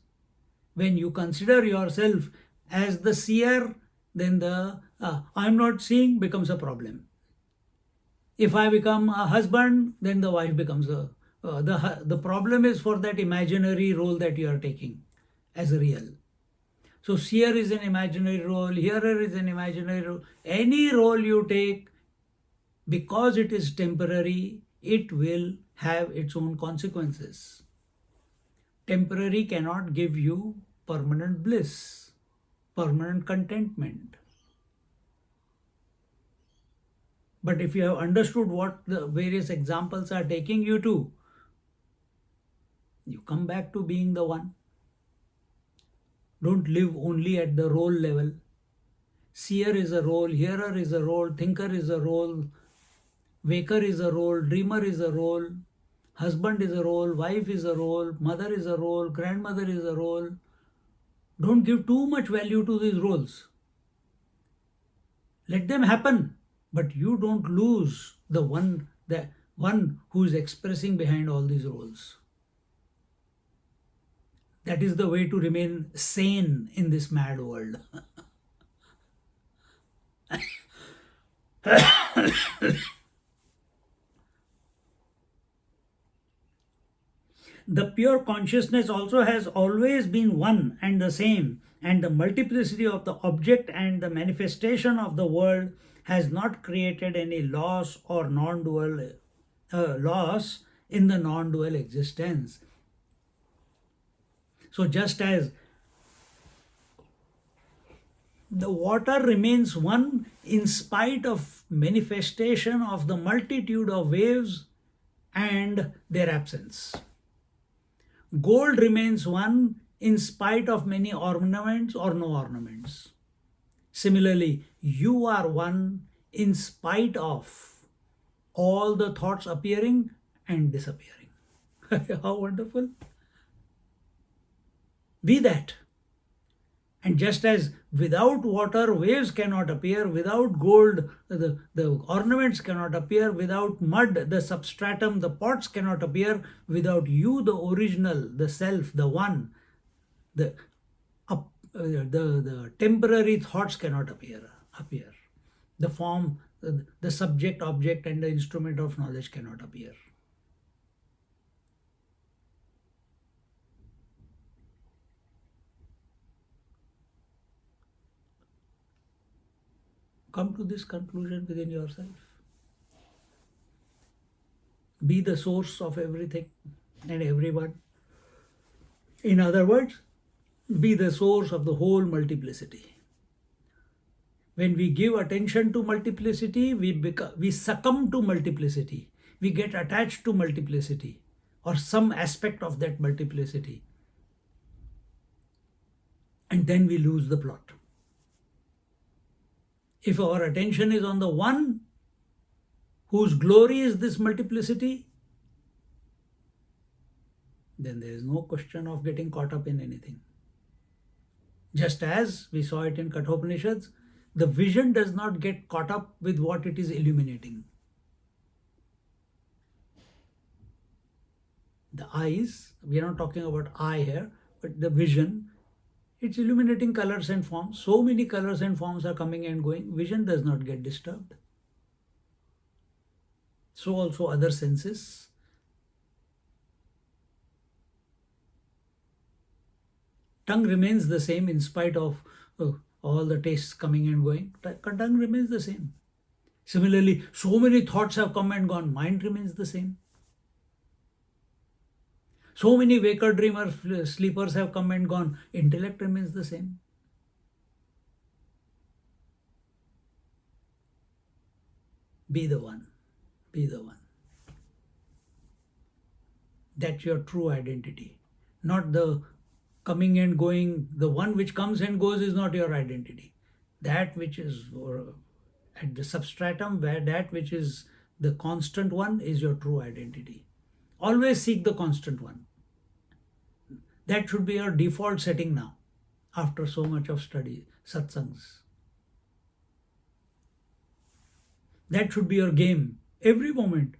When you consider yourself as the seer, then the I'm not seeing becomes a problem. If I become a husband, then the wife becomes the problem is for that imaginary role that you are taking as real. So seer is an imaginary role, hearer is an imaginary role. Any role you take, because it is temporary, it will have its own consequences. Temporary cannot give you permanent bliss, permanent contentment. But if you have understood what the various examples are taking you to, you come back to being the one. Don't live only at the role level. Seer is a role, hearer is a role, thinker is a role, waker is a role, dreamer is a role, husband is a role, wife is a role, mother is a role, grandmother is a role. Don't give too much value to these roles. Let them happen, but you don't lose the one who is expressing behind all these roles. That is the way to remain sane in this mad world. The pure consciousness also has always been one and the same, and the multiplicity of the object and the manifestation of the world has not created any loss or non-dual loss in the non-dual existence. So just as the water remains one in spite of manifestation of the multitude of waves and their absence. Gold remains one in spite of many ornaments or no ornaments. Similarly, you are one in spite of all the thoughts appearing and disappearing. How wonderful! Be that. And just as without water waves cannot appear, without gold the ornaments cannot appear, without mud the substratum, the pots cannot appear, without you the original, the self, the one, the temporary thoughts cannot appear. The form, the subject, object and the instrument of knowledge cannot appear. Come to this conclusion within yourself. Be the source of everything and everyone. In other words, be the source of the whole multiplicity. When we give attention to multiplicity, we succumb to multiplicity. We get attached to multiplicity or some aspect of that multiplicity. And then we lose the plot. If our attention is on the one whose glory is this multiplicity, then there is no question of getting caught up in anything. Just as we saw it in Kathopanishads, the vision does not get caught up with what it is illuminating. The eyes, we are not talking about eye here, but the vision, it's illuminating colors and forms. So many colors and forms are coming and going. Vision does not get disturbed. So also other senses. Tongue remains the same in spite of all the tastes coming and going. Tongue remains the same. Similarly, so many thoughts have come and gone. Mind remains the same. So many waker, dreamer, sleepers have come and gone. Intellect remains the same. Be the one. Be the one. That's your true identity. Not the coming and going. The one which comes and goes is not your identity. That which is at the substratum, where that which is the constant one is your true identity. Always seek the constant one. That should be your default setting now, after so much of study, satsangs. That should be your game every moment.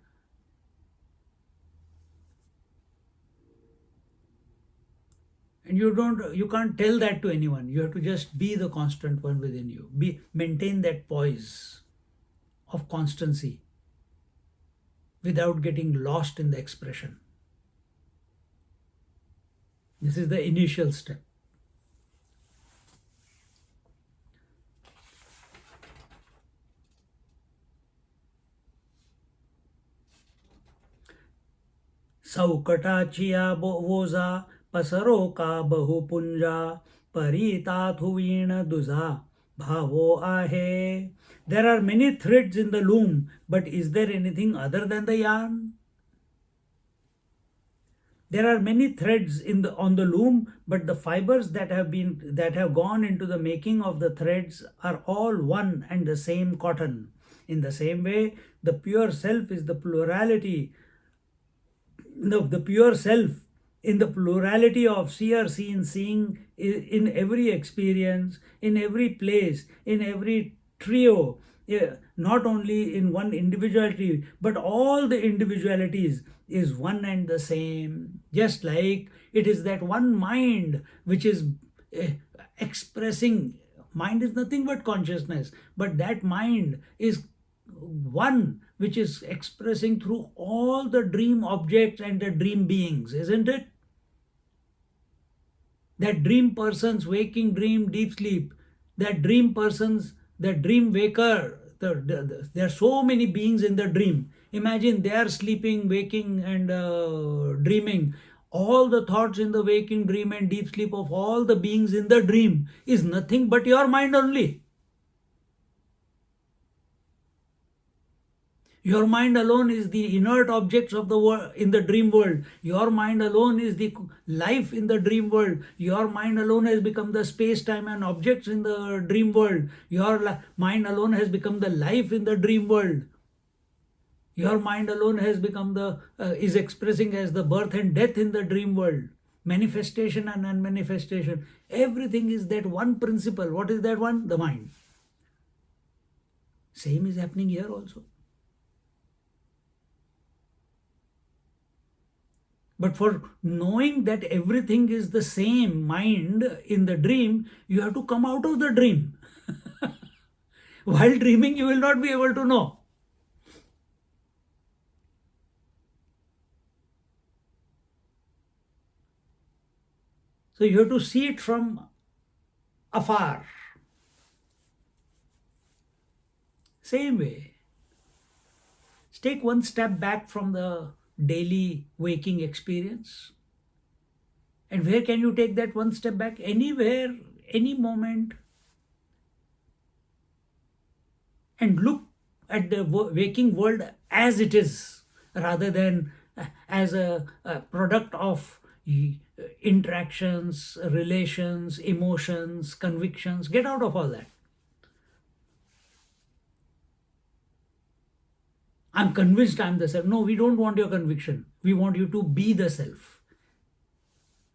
And you can't tell that to anyone. You have to just be the constant one within you. Maintain that poise of constancy without getting lost in the expression. This is the initial step. Saukatachiya voza pasaro ka bahupunja paritathuveena duza bhavo ahe. There are many threads in the loom, but is there anything other than the yarn? There are many threads on the loom, but the fibers that have gone into the making of the threads are all one and the same cotton. In the same way, the pure self is the plurality. The pure self in the plurality of seer, seen, seeing in every experience, in every place, in every trio, not only in one individuality, but all the individualities is one and the same. Just like it is that one mind which is expressing. Mind is nothing but consciousness, but that mind is one which is expressing through all the dream objects and the dream beings, isn't it? That dream person's waking dream, deep sleep, that dream person's, that dream waker, there are so many beings in the dream. Imagine they are sleeping, waking and dreaming. All the thoughts in the waking dream and deep sleep of all the beings in the dream is nothing but your mind only. Your mind alone is the inert objects of the world in the dream world. Your mind alone is the life in the dream world. Your mind alone has become the space, time and objects in the dream world. Your mind alone has become the life in the dream world. Your mind alone has become is expressing as the birth and death in the dream world. Manifestation and unmanifestation. Everything is that one principle. What is that one? The mind. Same is happening here also. But for knowing that everything is the same mind in the dream, you have to come out of the dream. While dreaming, you will not be able to know. So you have to see it from afar. Same way. Take one step back from the daily waking experience. And where can you take that one step back? Anywhere, any moment. And look at the waking world as it is, rather than as a product of interactions, relations, emotions, convictions. Get out of all that. I'm convinced I'm the self. No, we don't want your conviction. We want you to be the self.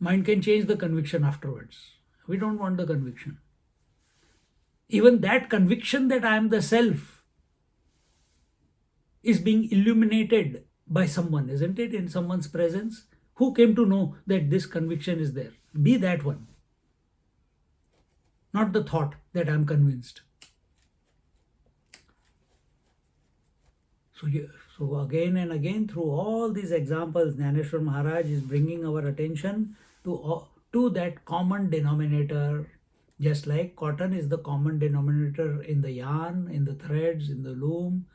Mind can change the conviction afterwards. We don't want the conviction. Even that conviction that I am the self is being illuminated by someone, isn't it? In someone's presence. Who came to know that this conviction is there? Be that one. Not the thought that I'm convinced. So again and again, through all these examples, Jnaneshwar Maharaj is bringing our attention to that common denominator. Just like cotton is the common denominator in the yarn, in the threads, in the loom.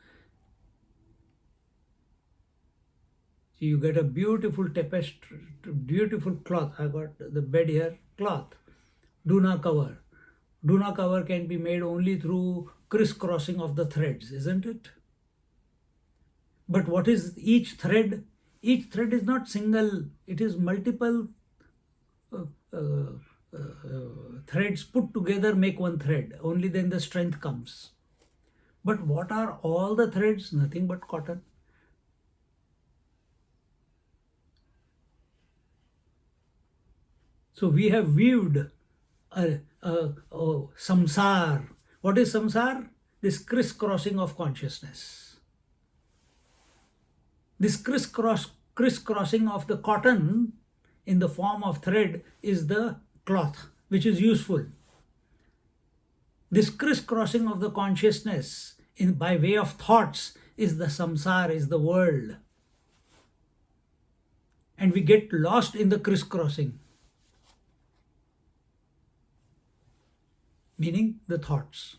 So you get a beautiful tapestry, beautiful cloth. I got the bed here, cloth. Duna cover. Duna cover can be made only through crisscrossing of the threads, isn't it? But what is each thread? Each thread is not single. It is multiple threads put together make one thread. Only then the strength comes. But what are all the threads? Nothing but cotton. So we have weaved a samsar. What is samsar? This crisscrossing of consciousness. This crisscrossing of the cotton in the form of thread is the cloth, which is useful. This crisscrossing of the consciousness by way of thoughts is the samsara, is the world. And we get lost in the crisscrossing, meaning the thoughts.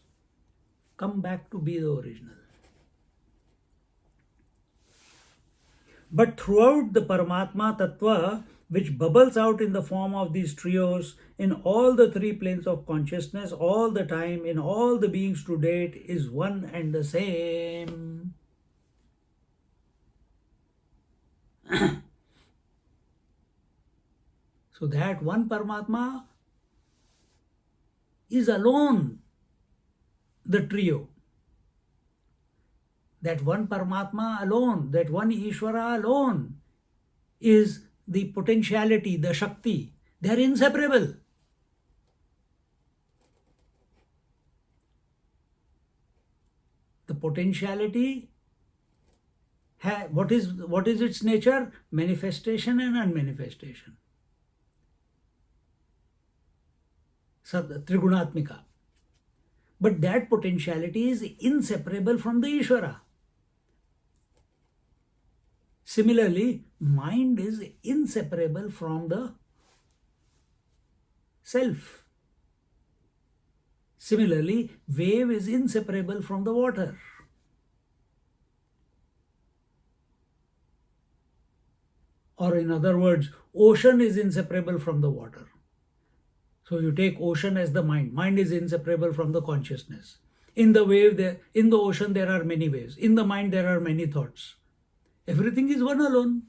Come back to be the original. But throughout the Paramatma Tattva, which bubbles out in the form of these trios in all the three planes of consciousness, all the time, in all the beings to date, is one and the same. So that one Paramatma is alone the trio. That one Paramatma alone, that one Ishvara alone is the potentiality, the Shakti. They are inseparable. The potentiality, what is its nature? Manifestation and unmanifestation. Trigunatmika. But that potentiality is inseparable from the Ishvara. Similarly, mind is inseparable from the self. Similarly, wave is inseparable from the water. Or in other words, ocean is inseparable from the water. So you take ocean as the mind. Mind is inseparable from the consciousness. In the ocean there are many waves. In the mind there are many thoughts. Everything is one alone.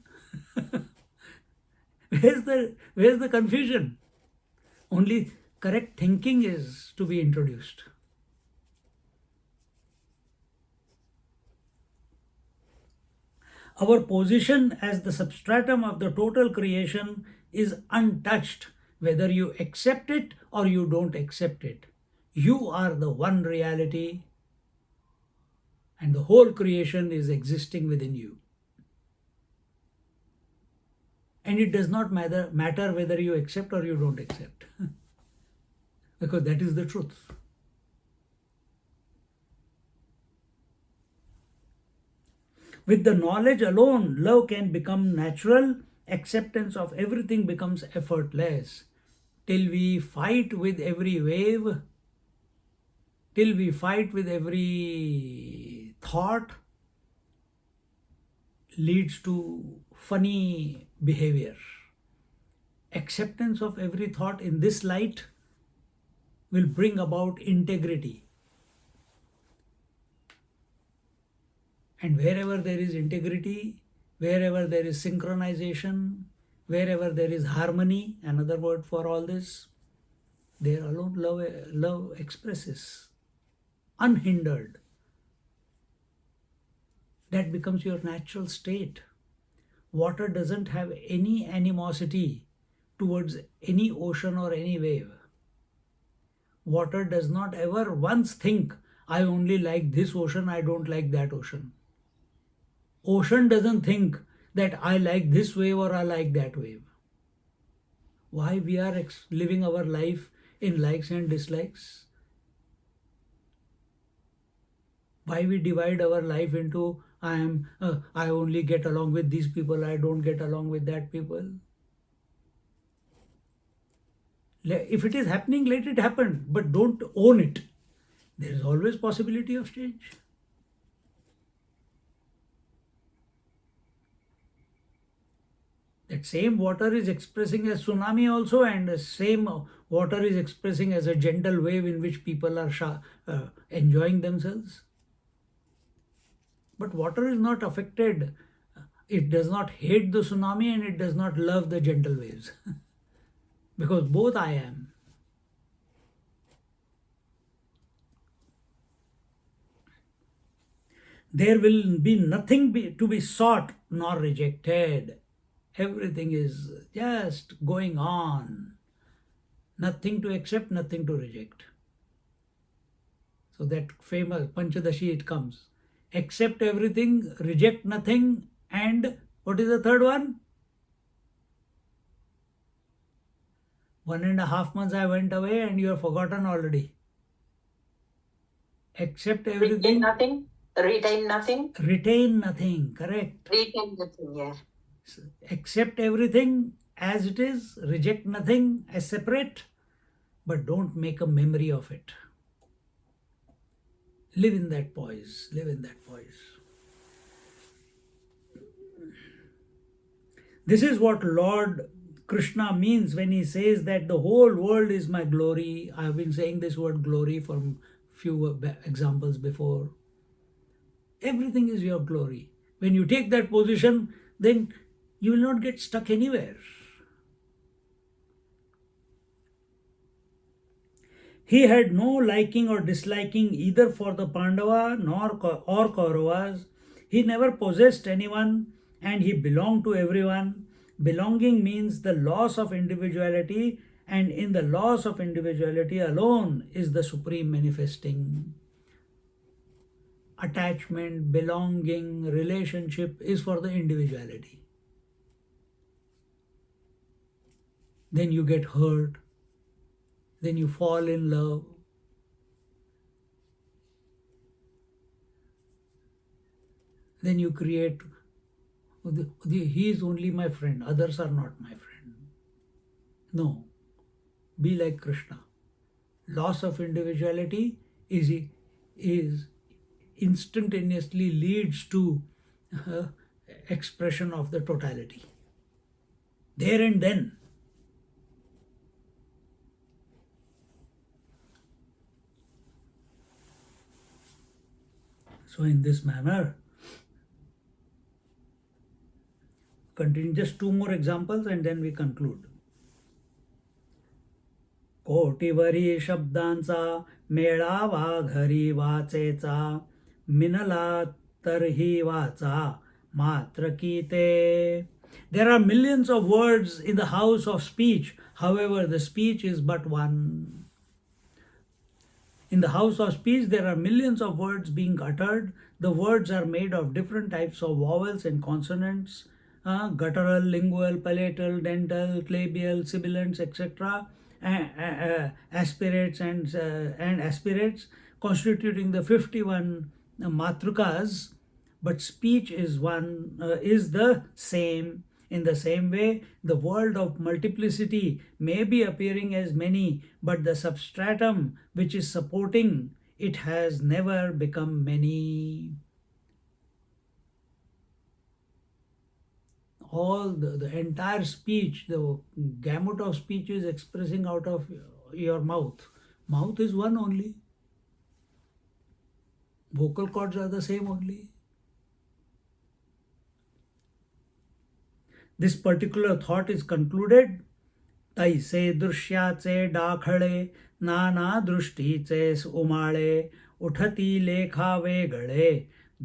Where's the confusion? Only correct thinking is to be introduced. Our position as the substratum of the total creation is untouched, whether you accept it or you don't accept it. You are the one reality, and the whole creation is existing within you. And it does not matter whether you accept or you don't accept, because that is the truth. With the knowledge alone, love can become natural. Acceptance of everything becomes effortless. Till we fight with every wave, till we fight with every thought, leads to funny behavior. Acceptance of every thought in this light will bring about integrity. And wherever there is integrity, wherever there is synchronization, wherever there is harmony, another word for all this, there alone love expresses, unhindered. That becomes your natural state. Water doesn't have any animosity towards any ocean or any wave. Water does not ever once think, I only like this ocean, I don't like that ocean. Ocean doesn't think that I like this wave or I like that wave. Why we are living our life in likes and dislikes? Why we divide our life into I only get along with these people, I don't get along with that people. If it is happening, let it happen, but don't own it. There is always possibility of change. That same water is expressing as tsunami also, and the same water is expressing as a gentle wave in which people are enjoying themselves. But water is not affected. It does not hate the tsunami and it does not love the gentle waves. Because both I am. There will be nothing to be sought nor rejected. Everything is just going on. Nothing to accept, nothing to reject. So that famous Panchadashi, it comes. Accept everything, reject nothing, and what is the third one? 1.5 months I went away and you have forgotten already. Accept everything. Retain nothing. Retain nothing. Retain nothing, correct. Retain nothing, yeah. Accept everything as it is, reject nothing as separate, but don't make a memory of it. Live in that poise, live in that poise. This is what Lord Krishna means when he says that the whole world is my glory. I have been saying this word glory for few examples before. Everything is your glory. When you take that position, then you will not get stuck anywhere. He had no liking or disliking either for the Pandava or Kauravas. He never possessed anyone and he belonged to everyone. Belonging means the loss of individuality, and in the loss of individuality alone is the supreme manifesting. Attachment, belonging, relationship is for the individuality. Then you get hurt. Then you fall in love. Then you create, he is only my friend, others are not my friend. No, be like Krishna. Loss of individuality is instantaneously leads to expression of the totality. There and then. So in this manner, continue just 2 more examples and then we conclude. कोटिवरी शब्दांचा मेळावा घरी वाचेचा मिनला तरही वाचा मात्र की ते. There are millions of words in the house of speech. However, the speech is but one. In the house of speech, there are millions of words being uttered. The words are made of different types of vowels and consonants, guttural, lingual, palatal, dental, labial, sibilants, etc., aspirates and aspirates, constituting the 51 matrukas. But speech is the same. In the same way, the world of multiplicity may be appearing as many, but the substratum which is supporting it has never become many. All the entire speech, the gamut of speech is expressing out of your mouth. Mouth is one only. Vocal cords are the same only. This particular thought is concluded. तैसे दृश्याचे डाखळे नाना दृष्टीचे उमाळे उठती लेखा वेगळे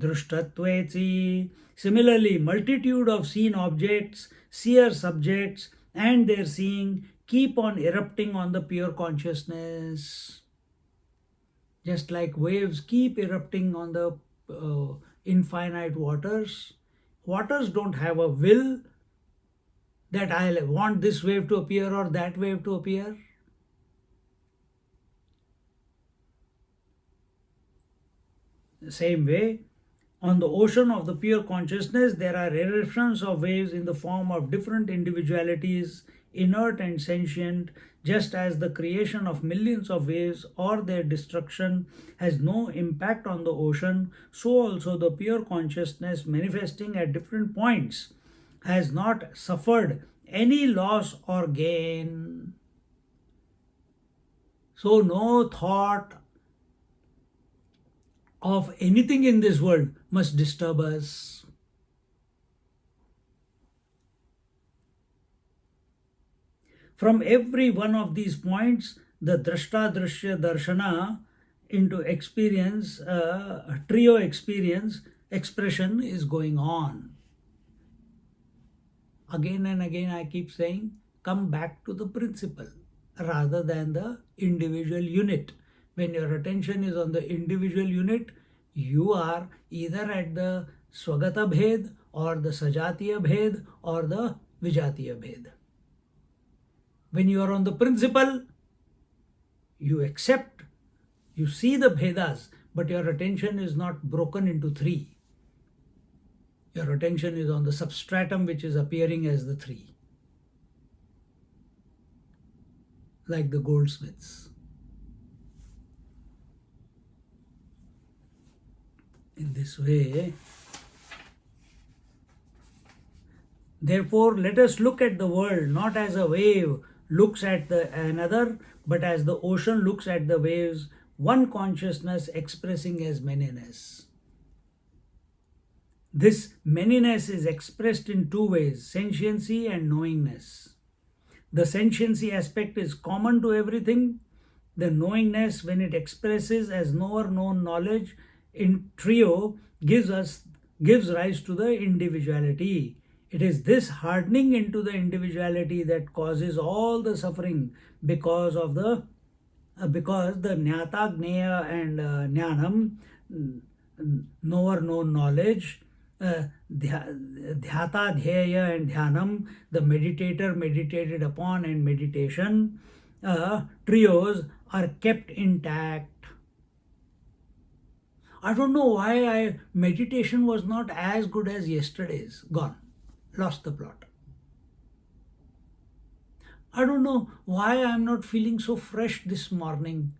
दृष्टत्वेची. Similarly, multitude of seen objects, seer subjects, and their seeing keep on erupting on the pure consciousness. Just like waves keep erupting on the infinite waters. Waters don't have a will that I want this wave to appear or that wave to appear. The same way, on the ocean of the pure consciousness, there are eruptions of waves in the form of different individualities, inert and sentient, just as the creation of millions of waves or their destruction has no impact on the ocean, so also the pure consciousness manifesting at different points has not suffered any loss or gain. So no thought of anything in this world must disturb us. From every one of these points, the drashta, drishya, darshana into experience, trio experience, expression is going on. Again and again I keep saying, come back to the principle rather than the individual unit. When your attention is on the individual unit, you are either at the Swagata Bhed or the Sajatiya Bhed or the Vijatiya Bhed. When you are on the principle, you accept, you see the Bhedas, but your attention is not broken into three. Your attention is on the substratum which is appearing as the three. Like the goldsmiths. In this way, therefore, let us look at the world not as a wave looks at another, but as the ocean looks at the waves, one consciousness expressing as manyness. This manyness is expressed in two ways, sentiency and knowingness. The sentiency aspect is common to everything. The knowingness, when it expresses as knower-known knowledge in trio, gives rise to the individuality. It is this hardening into the individuality that causes all the suffering because the jnata, gneya and jnanam, knower-known knowledge, dhyata, dhyaya and dhyanam, the meditator meditated upon and meditation, trios are kept intact. I don't know why meditation was not as good as yesterday's. Gone. Lost the plot. I don't know why I'm not feeling so fresh this morning.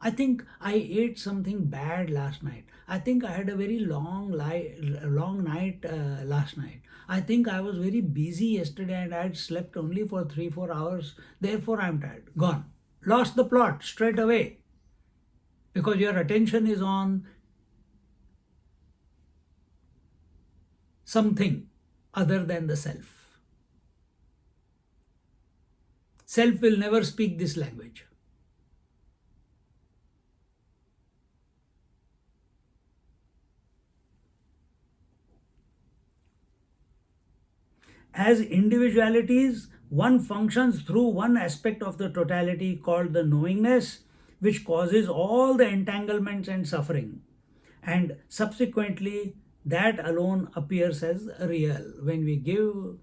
I think I ate something bad last night. I think I had a very long night last night. I think I was very busy yesterday and I had slept only for 3-4 hours. Therefore, I'm tired. Gone. Lost the plot straight away. Because your attention is on something other than the self. Self will never speak this language. As individualities, one functions through one aspect of the totality called the knowingness, which causes all the entanglements and suffering. And subsequently, that alone appears as real. When we give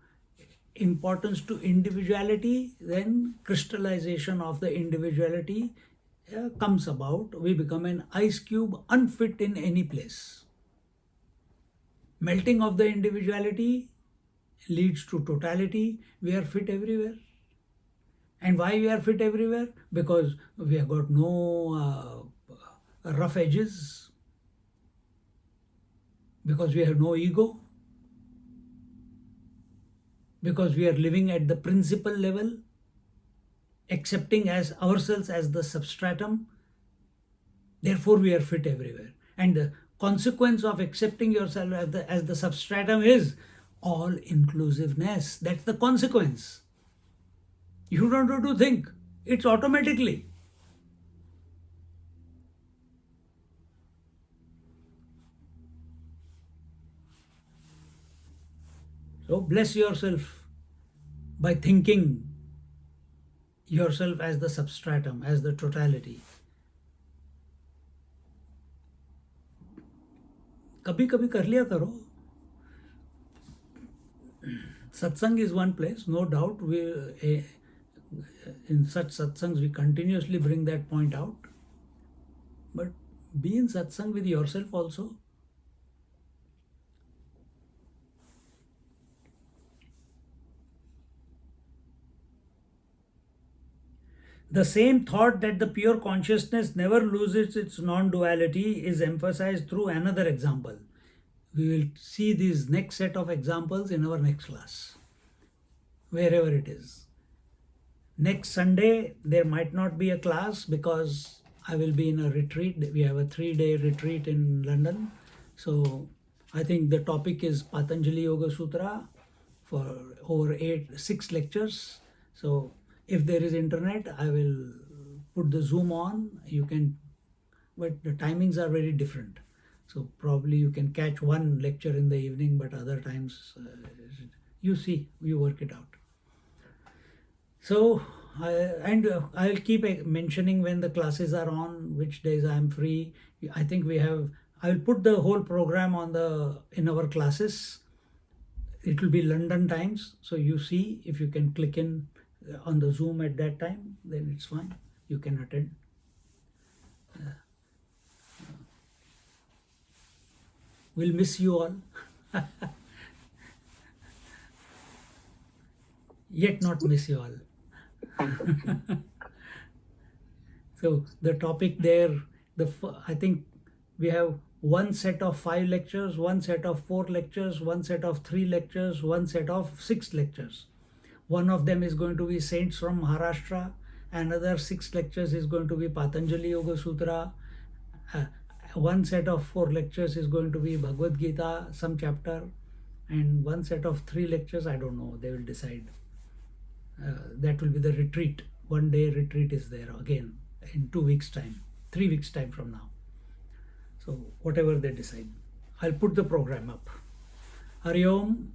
importance to individuality, then crystallization of the individuality comes about. We become an ice cube unfit in any place. Melting of the individuality leads to totality. We are fit everywhere. And why we are fit everywhere? Because we have got no rough edges. Because we have no ego. Because we are living at the principle level, accepting as ourselves as the substratum. Therefore, we are fit everywhere. And the consequence of accepting yourself as the substratum is all inclusiveness. That's the consequence. You don't have to think. It's automatically. So bless yourself by thinking yourself as the substratum, as the totality. कभी कभी कर लिया करो. Satsang is one place, no doubt. In such satsangs, we continuously bring that point out. But be in satsang with yourself also. The same thought that the pure consciousness never loses its non-duality is emphasized through another example. We will see these next set of examples in our next class, wherever it is. Next Sunday, there might not be a class because I will be in a retreat. We have a 3-day retreat in London. So I think the topic is Patanjali Yoga Sutra for over 6 lectures. So if there is internet, I will put the Zoom on. You can, but the timings are very different. So probably you can catch one lecture in the evening, but other times you work it out. So I'll keep mentioning when the classes are on, which days I'm free. I think I'll put the whole program in our classes. It will be London times, so you see if you can click in on the Zoom at that time, then it's fine. You can attend. We'll miss you all. Yet not miss you all. So the topic there, I think we have one set of 5 lectures, one set of 4 lectures, one set of 3 lectures, one set of 6 lectures. One of them is going to be Saints from Maharashtra. Another 6 lectures is going to be Patanjali Yoga Sutra. One set of 4 lectures is going to be Bhagavad Gita, some chapter. And one set of 3 lectures, I don't know, they will decide. That will be the retreat. 1 day retreat is there again in 2 weeks time, 3 weeks time from now. So whatever they decide, I'll put the program up. Hari Om.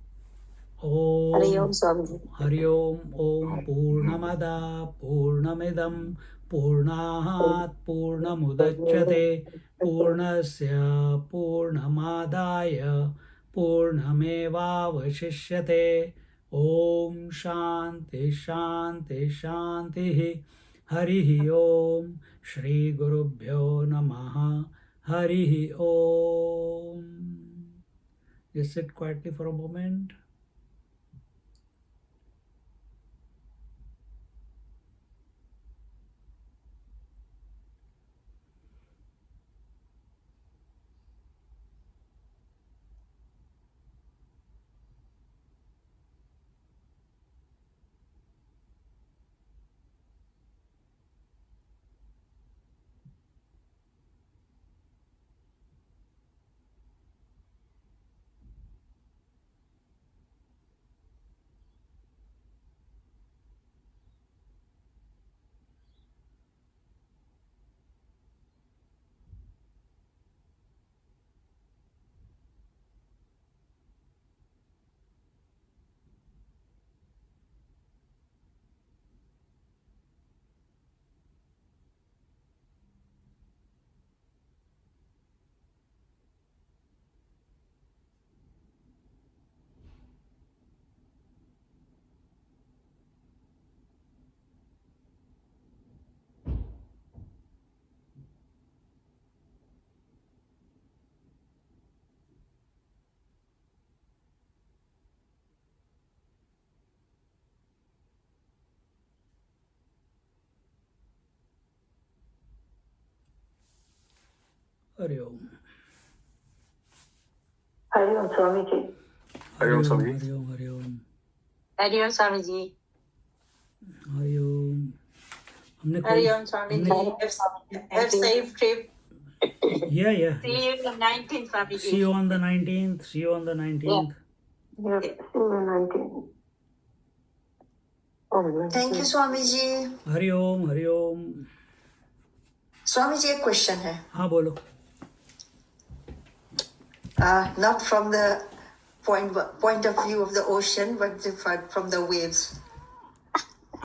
Hari Om, Swami. Hari Om. Om Purnamada Purnamidam Purnahat Purnamudachyate Purnasya Purnamadaya Purnamevavashishyate. Om Shanti Shanti Shanti. Hari Om. Shri Gurubhyo Namaha. Hari Om. Just sit quietly for a moment. Hari Om. Hari Om, Swamiji. Hari Om, Swami. Hari Om, Hari Om. Hari Om, Swamiji. Hari Om. Hari Om, Swamiji. Have safe trip. Yeah. See you on the 19th, Swamiji. See you on the 19th. See you on the 19th. Yeah. See you on the 19th. Thank you, Swamiji. Hari Om, Hari Om. Swamiji, एक question है. हाँ बोलो. Not from the point of view of the ocean, but from the waves.